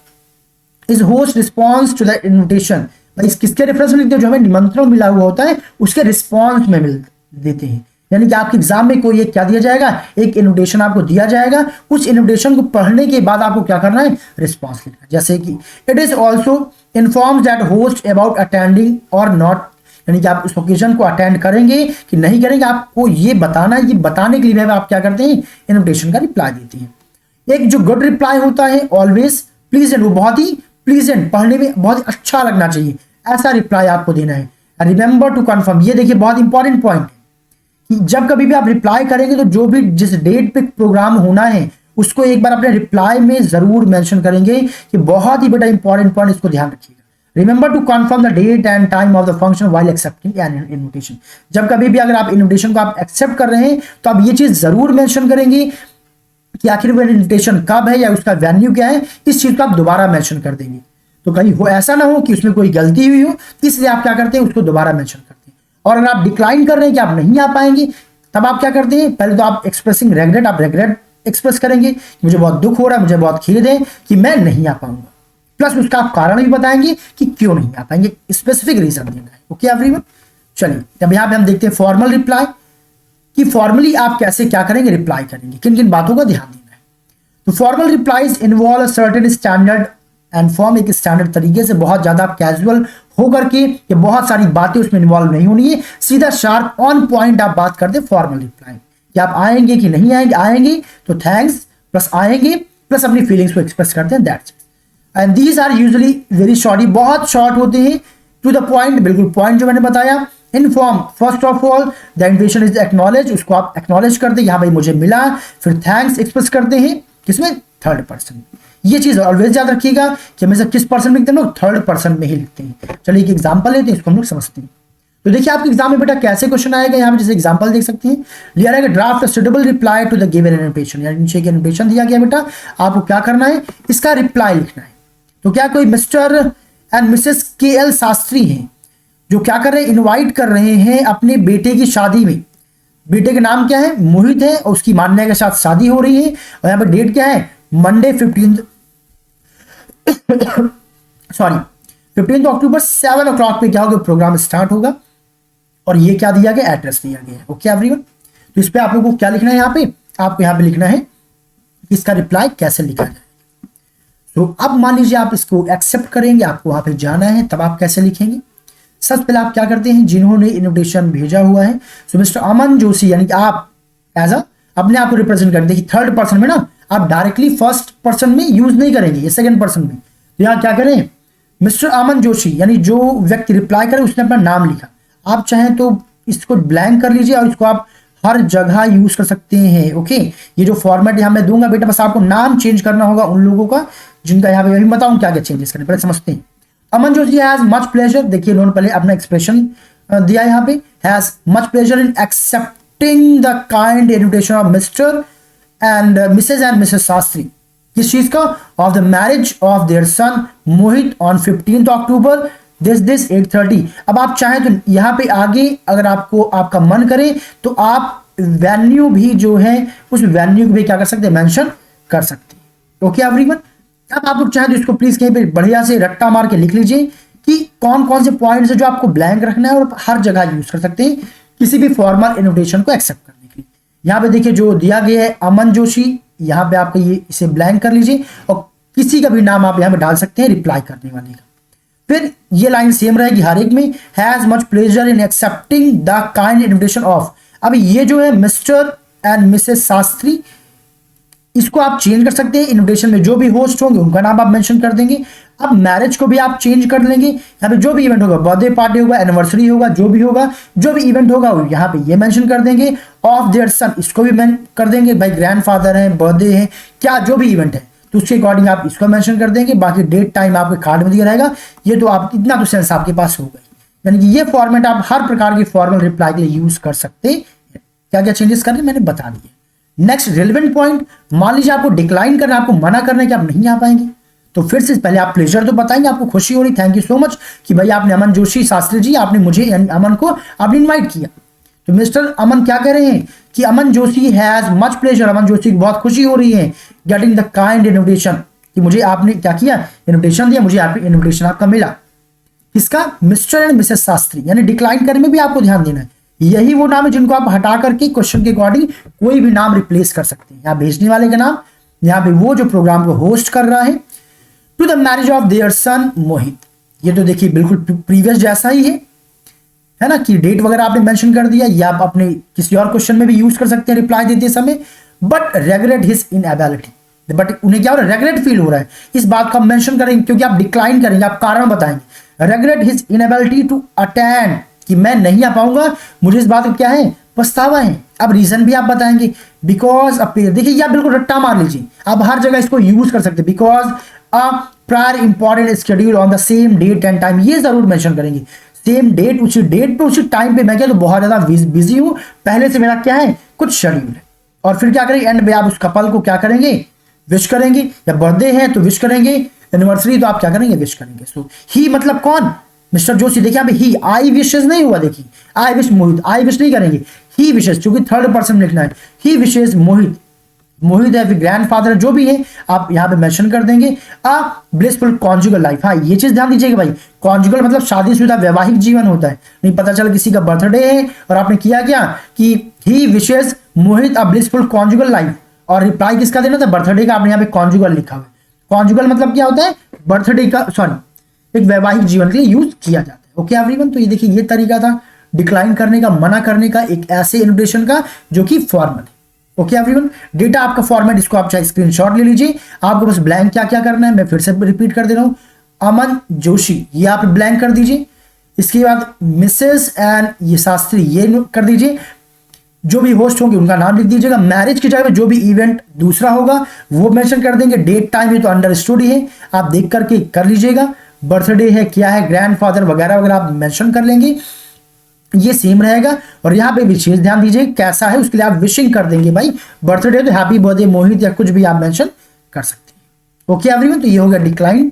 is host response to the invitation. भाई किसके रेफरेंस में लिखते हैं, जो हमें निमंत्रण मिला हुआ होता है उसके रिस्पॉन्स में मिल देते हैं। यानी कि आपके एग्जाम में कोई एक क्या दिया जाएगा, एक इन्विटेशन आपको दिया जाएगा, उस इन्विटेशन को पढ़ने के बाद आपको क्या करना है, रिस्पॉन्स लिखना है। जैसे कि it is also informs that host about attending और नॉट, यानी कि आप उस ओकेजन को अटेंड करेंगे कि नहीं करेंगे, आपको ये बताना है। ये बताने के लिए आप क्या करते हैं, इन्विटेशन का रिप्लाई देते हैं। एक जो गुड रिप्लाई होता है ऑलवेज प्लीजेंट, वो बहुत ही प्लीजेंट, पढ़ने में बहुत अच्छा लगना चाहिए, ऐसा रिप्लाई आपको देना है। रिमेंबर टू कन्फर्म, ये देखिए बहुत इंपॉर्टेंट पॉइंट है कि जब कभी भी आप रिप्लाई करेंगे तो जो भी जिस डेट पे प्रोग्राम होना है उसको एक बार अपने रिप्लाई में जरूर मेंशन करेंगे, कि बहुत ही बड़ा इंपॉर्टेंट पॉइंट, इसको ध्यान रखिएगा। Remember to confirm the date and time of the function while accepting an invitation. जब कभी भी अगर आप इन्विटेशन को आप एक्सेप्ट कर रहे हैं तो आप ये चीज जरूर मेंशन करेंगे कि आखिर वो इन्विटेशन कब है या उसका वेन्यू क्या है, इस चीज को आप दोबारा मेंशन कर देंगे। तो कहीं वो ऐसा ना हो कि उसमें कोई गलती हुई हो, इसलिए आप क्या करते हैं उसको दोबारा मेंशन करते हैं। और अगर आप डिक्लाइन कर रहे हैं कि आप नहीं आ पाएंगे, तब आप क्या करते हैं, पहले तो आप एक्सप्रेसिंग रेग्रेट, आप रेग्रेट एक्सप्रेस करेंगे, मुझे बहुत दुख हो रहा है, मुझे बहुत खेद है कि मैं नहीं आ पाऊंगा, प्लस उसका आप कारण भी बताएंगे कि क्यों नहीं आ पाएंगे, स्पेसिफिक रीजन देना है। ओके एवरीवन, चलिए अब यहाँ पे हम देखते हैं फॉर्मल रिप्लाई, कि फॉर्मली आप कैसे क्या करेंगे, रिप्लाई करेंगे, किन किन बातों का ध्यान देना है। तो formal replies involve certain standard and form, एक स्टैंडर्ड तरीके से, बहुत ज्यादा आप कैजुअल होकर के, ये बहुत सारी बातें उसमें इन्वॉल्व नहीं होनी है, सीधा शार्प ऑन पॉइंट आप बात करते हैं फॉर्मल रिप्लाई, कि आप आएंगे कि नहीं आएंगे, आएंगे तो थैंक्स प्लस आएंगे प्लस अपनी फीलिंग्स को एक्सप्रेस करते हैं, that's it. And these are usually very short, बहुत शॉर्ट होते हैं, टू द पॉइंट, बिल्कुल पॉइंट जो मैंने बताया। Inform, first of all the invitation is acknowledge, उसको आप एक्नॉलेज करते हैं, यहाँ भाई मुझे मिला, फिर थैंक्स एक्सप्रेस करते हैं किसमें, थर्ड पर्सन। ये चीज ऑलवेज याद रखिएगा कि हमेशा किस पर्सन में लिखते हैं, लोग थर्ड पर्सन में ही लिखते हैं। चलिए एक एग्जांपल लेते हैं, इसको हम लोग समझते हैं। तो देखिए आपके एग्जाम में बेटा कैसे क्वेश्चन आएगा, यहाँ पे जैसे एग्जांपल देख सकते हैं, लिया रहेगा draft suitable reply to the given invitation, यानी नीचे एक इन्विटेशन दिया गया बेटा, आपको क्या करना है, इसका रिप्लाई लिखना है। तो क्या कोई mister and Mrs KL Shastri हैं जो क्या कर रहे हैं, इन्वाइट कर रहे हैं अपने बेटे की शादी में। बेटे का नाम क्या है, मोहित है, और उसकी मान्या के साथ शादी हो रही है, और यहाँ पर डेट क्या है, मंडे 15 अक्टूबर 7 o'clock पे क्या होगा, प्रोग्राम स्टार्ट होगा। और ये क्या दिया गया, एड्रेस दिया गया है। ओके एवरीवन, तो इस पे आप लोगों को क्या लिखना है, यहाँ पे आपको यहाँ पे लिखना है कि इसका रिप्लाई कैसे लिखा जाए। तो अब मान लीजिए आप इसको एक्सेप्ट करेंगे, आपको वहां पे जाना है, तब आप कैसे लिखेंगे। सबसे पहले आप क्या करते हैं, जिन्होंने इन्विटेशन भेजा हुआ है, सो मिस्टर अमन जोशी, यानी कि आप एज अ अपने आप को रिप्रेजेंट करें। देखिए थर्ड पर्सन में ना आप डायरेक्टली फर्स्ट पर्सन में यूज नहीं करेंगे, ये सेकंड पर्सन में। तो यहाँ क्या करें, मिस्टर अमन जोशी, यानी जो व्यक्ति रिप्लाई करे उसने अपना नाम लिखा। आप चाहें तो इसको ब्लैंक कर लीजिए और इसको आप हर जगह यूज कर सकते हैं। ओके, ये जो फॉर्मेट यहाँ मैं दूंगा बेटा, बस आपको नाम चेंज करना होगा उन लोगों का जिनका यहाँ पे अभी बताऊं क्या क्या चेंजेस करने, पहले समझते हैं। Aman Joshi has much pleasure, देखिए इन्होंने पहले अपना एक्सप्रेशन दिया यहाँ पे, has much pleasure in accepting the kind invitation of Mr and Mrs and Mrs Shastri. किस चीज का, of the marriage of their son Mohit on 15 October this 8:30। अब आप चाहें तो यहाँ पे आगे अगर आपको आपका मन करे तो आप वेन्यू भी जो है उस वेन्यू को भी क्या कर सकते हैं, मेंशन कर सकते हैं। ओके एवरीवन, अब आप लोग चाहें तो इसको प्लीज कहीं पे बढ़िया से रट्टा मार के लिख लीजिए कि कौन कौन से पॉइंट्स है जो आपको ब्लैंक रखना है और हर जगह यूज कर सकते हैं किसी भी फॉर्मल इन्विटेशन को एक्सेप्ट करने के लिए। यहाँ पे देखिए जो दिया गया है अमन जोशी, यहाँ पे आपको ये इसे ब्लैंक कर लीजिए और किसी का भी नाम आप यहाँ पे डाल सकते हैं रिप्लाई करने वाले का। फिर ये लाइन सेम रहेगी हर एक में, has much pleasure in accepting the kind invitation of. अब ये जो है मिस्टर एंड मिसेस शास्त्री, इसको आप चेंज कर सकते हैं, इन्विटेशन में जो भी होस्ट होंगे उनका नाम आप मेंशन कर देंगे। अब मैरिज को भी आप चेंज कर लेंगे, यहाँ पे जो भी इवेंट होगा, बर्थडे पार्टी होगा, एनिवर्सरी होगा, जो भी होगा, जो भी इवेंट होगा यहाँ पे ये मेंशन कर देंगे। ऑफ देयर सन, इसको भी मेंशन कर देंगे, भाई ग्रैंडफादर है, बर्थडे है, क्या जो भी इवेंट है तो उसके अकॉर्डिंग आप इसको मेंशन कर देंगे। बाकी डेट टाइम आपके कार्ड में दिया रहेगा। ये तो आप इतना तो सेंस आपके पास हो गई, यानी कि ये फॉर्मेट आप हर प्रकार की फॉर्मल रिप्लाई के लिए यूज कर सकते हैं। क्या क्या चेंजेस करने मैंने बता दिए। नेक्स्ट रेलेवेंट पॉइंट, मान लीजिए आपको डिक्लाइन करना, आपको मना करना है कि आप नहीं आ पाएंगे, तो फिर से पहले आप प्लेजर तो बताएंगे, आपको खुशी हो रही, थैंक यू सो मच कि भाई आपने अमन जोशी शास्त्री जी, आपने मुझे अमन को आपने इन्वाइट किया। तो मिस्टर अमन क्या कह रहे हैं कि अमन जोशी हैज मच प्लेजर, अमन जोशी को बहुत खुशी हो रही है गेटिंग द काइंड इन्विटेशन, कि मुझे आपने क्या किया, इन्विटेशन दिया, मुझे आपकी इन्विटेशन आपका मिला। इसका मिस्टर एंड मिसेस शास्त्री, यानी डिक्लाइन करने में भी आपको ध्यान देना है। यही वो नाम है जिनको आप हटा करके क्वेश्चन के अकॉर्डिंग कोई भी नाम रिप्लेस कर सकते हैं। यहाँ भेजने वाले का नाम, यहाँ पे वो जो प्रोग्राम को होस्ट कर रहा है। To the marriage of their son Mohit, ये तो देखिए बिल्कुल प्रीवियस जैसा ही है ना, कि डेट वगैरह आपने मेंशन कर दिया, या आप अपने किसी और क्वेश्चन में भी यूज कर सकते हैं रिप्लाई देते समय। But regret his inability, but उन्हें क्या हो रहा है, रेगरेट फील हो रहा है, इस बात को आप मेंशन करेंगे क्योंकि आप डिक्लाइन करेंगे, आप कारण बताएंगे। Regret his inability to attend, कि मैं नहीं आ पाऊंगा, मुझे इस बात का क्या है, पछतावा है। अब रीजन भी आप बताएंगे, बिकॉज देखिए ये आप बिल्कुल रट्टा मार लीजिए, आप हर जगह इसको यूज कर सकते हैं। Because a prior important schedule on the same date and time, ये जरूर मेंशन करेंगे, सेम डेट, उसी डेट पे उसी टाइम पे मैं क्या तो बहुत ज्यादा बिजी हूं, पहले से मेरा क्या है कुछ शेड्यूल है। और फिर क्या करेंगे, एंड में आप उस कपल को क्या करेंगे, विश करेंगे, या बर्थडे है तो विश करेंगे, एनिवर्सरी तो आप क्या करेंगे, विश करेंगे। सो ही मतलब कौन, मिस्टर जोशी। देखिए यहाँ पे ही, आई विशेस नहीं हुआ, देखिए I wish Mohit, I wish नहीं करेंगे, ही विशेस, क्योंकि थर्ड पर्सन लिखना है। ही विशेस मोहित, मोहित है फिर ग्रैंडफादर जो भी है आप यहाँ पे मेंशन कर देंगे। अ ब्लिसफुल कॉन्जुगल लाइफ, हाँ ये चीज ध्यान दीजिएगा भाई, कॉन्जुगल मतलब शादीशुदा वैवाहिक जीवन होता है। नहीं पता चला किसी का बर्थडे है और आपने किया क्या कि he wishes Mohit a blissful conjugal life, और रिप्लाई किसका देना था, बर्थडे का, आपने यहाँ पे कॉन्जुगल लिखा हुआ है। कॉन्जुगल मतलब क्या होता है, बर्थडे का, सॉरी एक वैवाहिक जीवन के लिए यूज किया जाता है। ओके एवरीवन, तो ये देखिए ये तरीका था डिक्लाइन करने का, मना करने का, एक ऐसे इन्विटेशन का जो कि फॉर्मल है। ओके एवरीवन, डेटा आपका फॉर्मेट, इसको आप चाहे स्क्रीनशॉट ले लीजिए। आपको बस ब्लैंक क्या क्या करना है मैं फिर से रिपीट कर दे रहा हूं, अमन जोशी ये आप ब्लैंक कर दीजिए। इसके बाद मिसेस एंड ये शास्त्री ये कर दीजिए, जो भी होस्ट होंगे उनका नाम लिख दीजिएगा। मैरिज की जगह में जो भी इवेंट दूसरा होगा वो मेंशन कर देंगे। डेट टाइम ये तो अंडरस्टूड ही है, आप देख करके कर लीजिएगा। बर्थडे है क्या है, ग्रैंडफादर वगैरह वगैरह आप मेंशन कर लेंगे, ये सेम रहेगा। और यहाँ पे विशेष ध्यान दीजिए कैसा है, उसके लिए आप विशिंग कर देंगे भाई, बर्थडे तो हैप्पी बर्थडे मोहित या कुछ भी आप मेंशन कर सकते हैं। ओके एवरीवन, तो ये हो गया डिक्लाइन।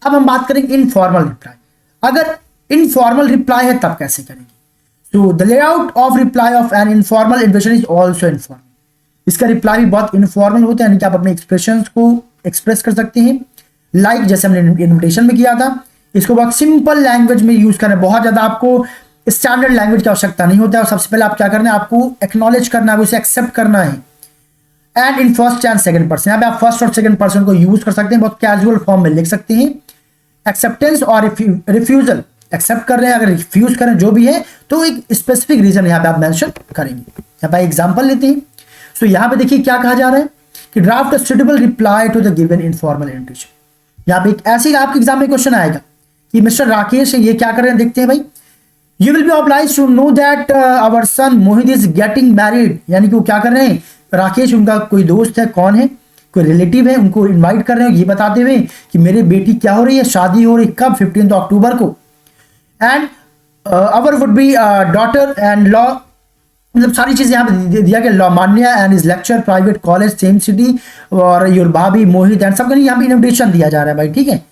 अब हम बात करेंगे इनफॉर्मल रिप्लाई। अगर इनफॉर्मल रिप्लाई है तब कैसे करेंगे, तो the layout of reply off an informal invitation is also informal. इसका रिप्लाई भी बहुत इनफॉर्मल होता है, यानी कि आप अपने एक्सप्रेशंस को एक्सप्रेस कर सकते हैं। लाइक जैसे हमने इन्विटेशन में किया था, इसको बहुत सिंपल लैंग्वेज में यूज करना है, बहुत ज्यादा आपको स्टैंडर्ड लैंग्वेज की आवश्यकता नहीं होता है। और सबसे पहले आप क्या करना है, आपको एक्नॉलेज करना है, उसे एक्सेप्ट करना है। And in first and second person, यहाँ पे आप फर्स्ट और सेकंड पर्सन को यूज कर सकते हैं, बहुत कैजुअल फॉर्म में लिख सकते हैं। एक्सेप्टेंस और रिफ्यूजल, एक्सेप्ट कर रहे हैं, अगर रिफ्यूज करें जो भी है तो एक स्पेसिफिक रीजन यहाँ पे आप मेंशन करेंगे। यहाँ पे एग्जांपल लेते हैं। सो यहाँ पे देखिए क्या कहा जा रहा है कि draft a suitable reply to the given informal invitation. यहाँ पे एक ऐसे आपके एग्जाम में क्वेश्चन आएगा कि मिस्टर राकेश ये क्या कर रहे हैं, देखते हैं भाई। You will be obliged to know that our son Mohit is getting married, यानी कि वो क्या कर रहे हैं, राकेश उनका कोई दोस्त है, कौन है, कोई रिलेटिव है, उनको इनवाइट कर रहे हैं ये बताते हुए कि मेरी बेटी क्या हो रही है, शादी हो रही है, कब, 15 अक्टूबर को। And our would be daughter and law, मतलब सारी चीजें यहाँ पे दिया गया, law Manya and is lecture private college same city, और योर भाभी मोहित एंड सबका यहाँ पे इन्विटेशन दिया जा रहा है भाई, ठीक है।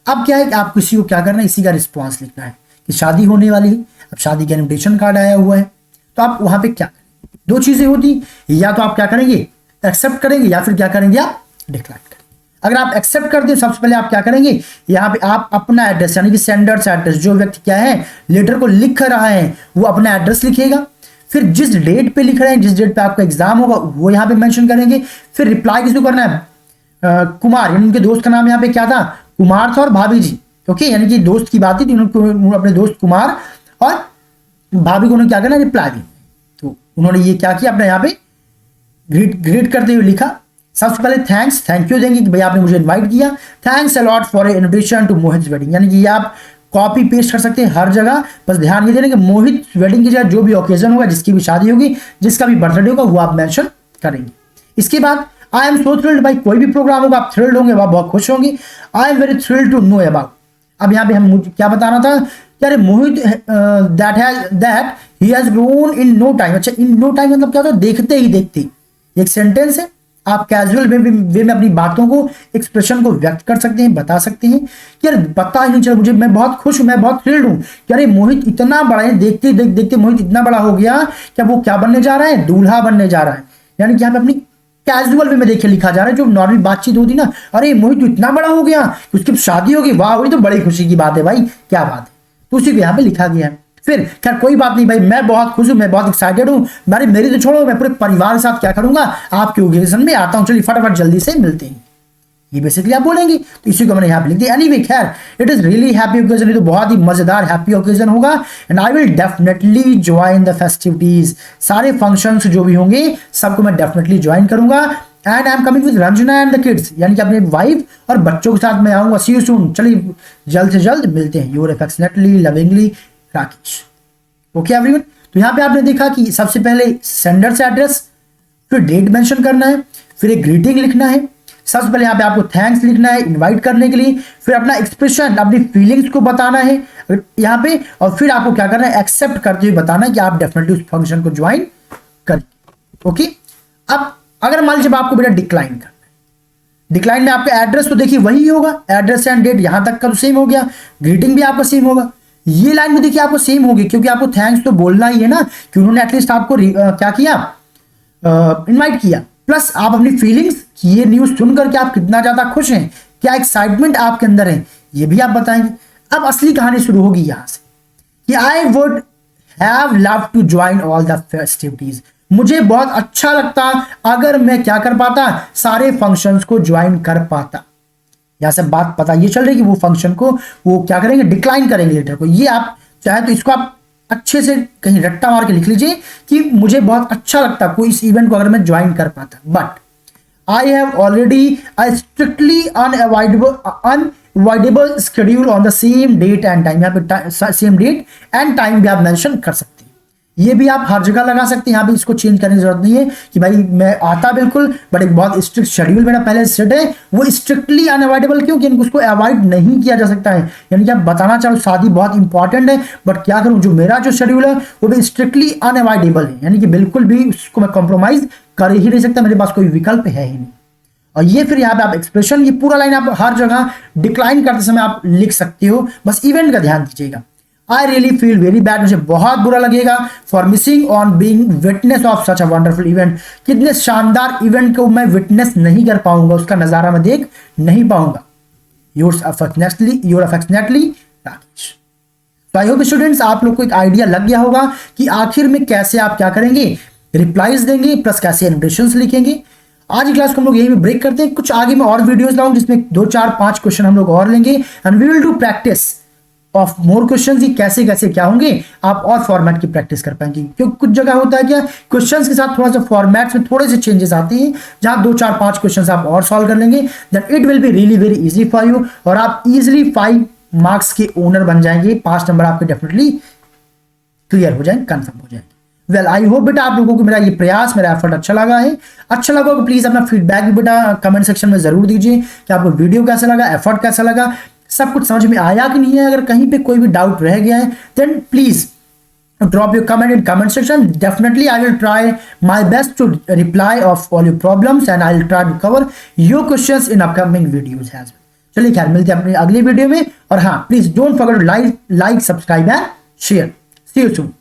अब क्या है कि आप किसी को क्या करना है, इसी का रिस्पॉन्स लिखना है कि शादी होने वाली है, अब शादी का इन्विटेशन कार्ड आया हुआ है, तो आप वहां पे क्या करेंगे, दो चीजें होती, या तो आप क्या करेंगे, एक्सेप्ट करेंगे, या फिर क्या करेंगे, आप डिक्लाइन करेंगे। अगर आप एक्सेप्ट करते हैं, सबसे पहले आप क्या करेंगे, यहाँ पे आप अपना एड्रेस यानी कि सेंडर्स एड्रेस, जो व्यक्ति क्या है लेटर को लिख रहा है वो अपना एड्रेस लिखेगा, फिर जिस डेट पे लिख रहे हैं, जिस डेट पे आपका एग्जाम होगा वो यहाँ पे मेंशन करेंगे। फिर रिप्लाई किसको करना है, कुमार, यानी उनके दोस्त का नाम यहाँ पे क्या था, कुमार था, और भाभी जी, ओके, यानी कि दोस्त की बात थी, उन्होंने अपने दोस्त कुमार और भाभी को उन्होंने क्या करना, रिप्लाई दी। तो उन्होंने ये क्या किया, अपने यहाँ पे ग्रीट करते हुए लिखा, सबसे पहले थैंक यू देंगे कि भाई आपने मुझे इनवाइट किया, thanks a lot for invitation to Mohit wedding, यानी कि ये आप कॉपी पेस्ट कर सकते हैं हर जगह, बस ध्यान ये देना कि मोहित वेडिंग की जगह जो भी ओकेजन होगा, जिसकी भी शादी होगी, जिसका भी बर्थडे होगा, वो आप मेंशन करेंगे। इसके बाद आई एम सो थ्रिल्ड, भाई कोई भी प्रोग्राम होगा आप थ्रिल्ड होंगे, आप बहुत खुश होंगे। I am very thrilled to know about, अब यहाँ पे हम मुझे क्या बताना था, यार Mohit that he has grown in no time. अच्छा, इन नो टाइम मतलब क्या होता है, देखते ही देखते, एक सेंटेंस है, आप कैजुअल वे में अपनी बातों को, एक्सप्रेशन को व्यक्त कर सकते हैं, बता सकते हैं कि यार पता ही नहीं चला मुझे, मैं बहुत खुश हूं, मैं बहुत थ्रिल्ड हूं, यार ये मोहित इतना बड़ा है, देखते देखते मोहित इतना बड़ा हो गया कि वो क्या बनने जा रहा है, दूल्हा बनने जा रहा है। यानी कि यहाँ पे अपनी कैजुअल वे में देखिए लिखा जा रहा है, जो नॉर्मल बातचीत होती ना, अरे मोहित तो इतना बड़ा हो गया कि उसकी शादी होगी, वाह वही तो बड़ी खुशी की बात है भाई, क्या बात है, तो उसी को यहाँ पे लिखा गया है। फिर खैर कोई बात नहीं भाई, मैं बहुत खुश हूं, मैं बहुत एक्साइटेड हूं, मेरी तो छोड़ो, मैं पूरे परिवार के साथ क्या करूंगा, आपके ओकेजन में आता हूं, चलिए फटाफट जल्दी से मिलते हैं, ये बेसिकली आप बोलेंगे। तो इसी को मैंने यहाँ पे लिख दिया। एनीवे खैर, it is really happy occasion, ये तो बहुत ही मजेदार हैप्पी ओकेजन होगा, and I will definitely join the festivities, सारे फंक्शंस जो भी होंगे सबको मैं डेफिनेटली ज्वाइन करूंगा। And I am coming with Ranjana and the kids, यानी कि अपने वाइफ और बच्चों के साथ मैं आऊंगा। सी यू सून, चलिए जल्द से जल्द मिलते हैं। Your affectionately lovingly Rakesh. Okay everyone, तो यहाँ पे आपने देखा कि सबसे पहले सेंडर्स एड्रेस, फिर डेट मेंशन करना है, फिर एक ग्रीटिंग लिखना है, सबसे पहले यहाँ पे आपको थैंक्स लिखना है इनवाइट करने के लिए, फिर अपना एक्सप्रेशन, अपनी फीलिंग्स को बताना है यहाँ पे, और फिर आपको क्या करना है, एक्सेप्ट करते हुए बताना है कि आप डेफिनेटली उस फंक्शन को ज्वाइन करेंगे। ओके, अब अगर मान लीजिए आपको बेटा डिक्लाइन करना है, डिक्लाइन में आपका एड्रेस तो देखिए वही होगा, एड्रेस एंड डेट यहां तक का तो सेम हो गया, ग्रीटिंग भी आपका सेम होगा, ये लाइन में देखिए आपको सेम होगी, क्योंकि आपको थैंक्स तो बोलना ही है ना, कि उन्होंने एटलीस्ट आपको क्या किया, इनवाइट किया, प्लस आप अपनी फीलिंग्स, ये न्यूज सुनकर के आप कितना ज्यादा खुश हैं, क्या एक्साइटमेंट आपके अंदर है, ये भी आप बताएंगे। अब असली कहानी शुरू होगी यहां से कि I would have love to join all the festivities, मुझे बहुत अच्छा लगता अगर मैं क्या कर पाता, सारे फंक्शंस को ज्वाइन कर पाता। यहां से बात पता ये चल रही कि वो फंक्शन को वो क्या करेंगे, डिक्लाइन करेंगे लेटर को। ये आप चाहे तो इसको आप अच्छे से कहीं रट्टा मार के लिख लीजिए कि मुझे बहुत अच्छा लगता कोई इस इवेंट को अगर मैं ज्वाइन कर पाता, but I have already a strictly unavoidable schedule on the same date and time. यहाँ पे सेम डेट एंड टाइम भी आप मेंशन कर सकते हैं, ये भी आप हर जगह लगा सकते हैं। यहाँ पे इसको चेंज करने की जरूरत नहीं है कि भाई मैं आता बिल्कुल, बट एक बहुत स्ट्रिक्ट शेड्यूल मेरा पहले सेट है, वो स्ट्रिक्टली अनअवॉइडेबल क्यों, कि उसको अवॉइड नहीं किया जा सकता है। यानी कि आप बताना चाहो शादी बहुत इंपॉर्टेंट है, बट क्या करूं, जो मेरा जो शेड्यूल है वो भी स्ट्रिक्टली अनअवॉइडेबल है, यानी कि बिल्कुल भी उसको मैं कॉम्प्रोमाइज कर ही नहीं सकता, मेरे पास कोई विकल्प है ही नहीं। और ये फिर यहाँ पे आप एक्सप्रेशन, ये पूरा लाइन आप हर जगह डिक्लाइन करते समय आप लिख सकते हो, बस इवेंट का ध्यान दीजिएगा। I really feel very bad, मुझे बहुत बुरा लगेगा for missing on being witness of such a wonderful event, कितने शानदार इवेंट को मैं विटनेस नहीं कर पाऊंगा, उसका नजारा मैं देख नहीं पाऊंगा। Your affectionately Rakesh. तो आई होप स्टूडेंट्स आप लोग को एक आइडिया लग गया होगा कि आखिर में कैसे आप क्या करेंगे, रिप्लाईज देंगे, प्लस कैसे इन्विटेशंस लिखेंगे। आज की क्लास को हम लोग यही में ब्रेक करते हैं, कुछ आगे में और वीडियोस लाऊंगा जिसमें 2 4 5 क्वेश्चन हम लोग और लेंगे, and we will do practice of more question ही कैसे कैसे क्या होंगे, आप और फॉर्मेट की प्रैक्टिस कर पाएंगे। क्योंकि कुछ जगह होता है क्या, क्वेश्चंस के साथ थोड़ा सा फॉर्मेट्स में थोड़े से चेंजेस आते हैं, जहां 2 4 5 क्वेश्चंस आप और सॉल्व कर लेंगे, then it will be really very easy for you, और आप इजिली 5 मार्क्स के ओनर बन जाएंगे। 5 नंबर आपके डेफिनेटली क्लियर हो जाएंगे, कंफर्म हो जाएंगे। वेल आई होप बेटा आप लोगों को मेरा ये प्रयास, मेरा एफर्ट अच्छा लगा है। अच्छा लगा तो प्लीज अपना फीडबैक भी बेटा कमेंट सेक्शन में जरूर दीजिए कि आपको वीडियो कैसा लगा, एफर्ट कैसा लगा, सब कुछ समझ में आया कि नहीं है। अगर कहीं पे कोई भी डाउट रह गया है then please drop your comment in comment section. Definitely I will try my best to reply of all your problems and I'll try to cover your questions in upcoming videos as well. चलिए खैर मिलते हैं अपनी अगली video में, और हाँ please don't forget to like subscribe and share. See you soon.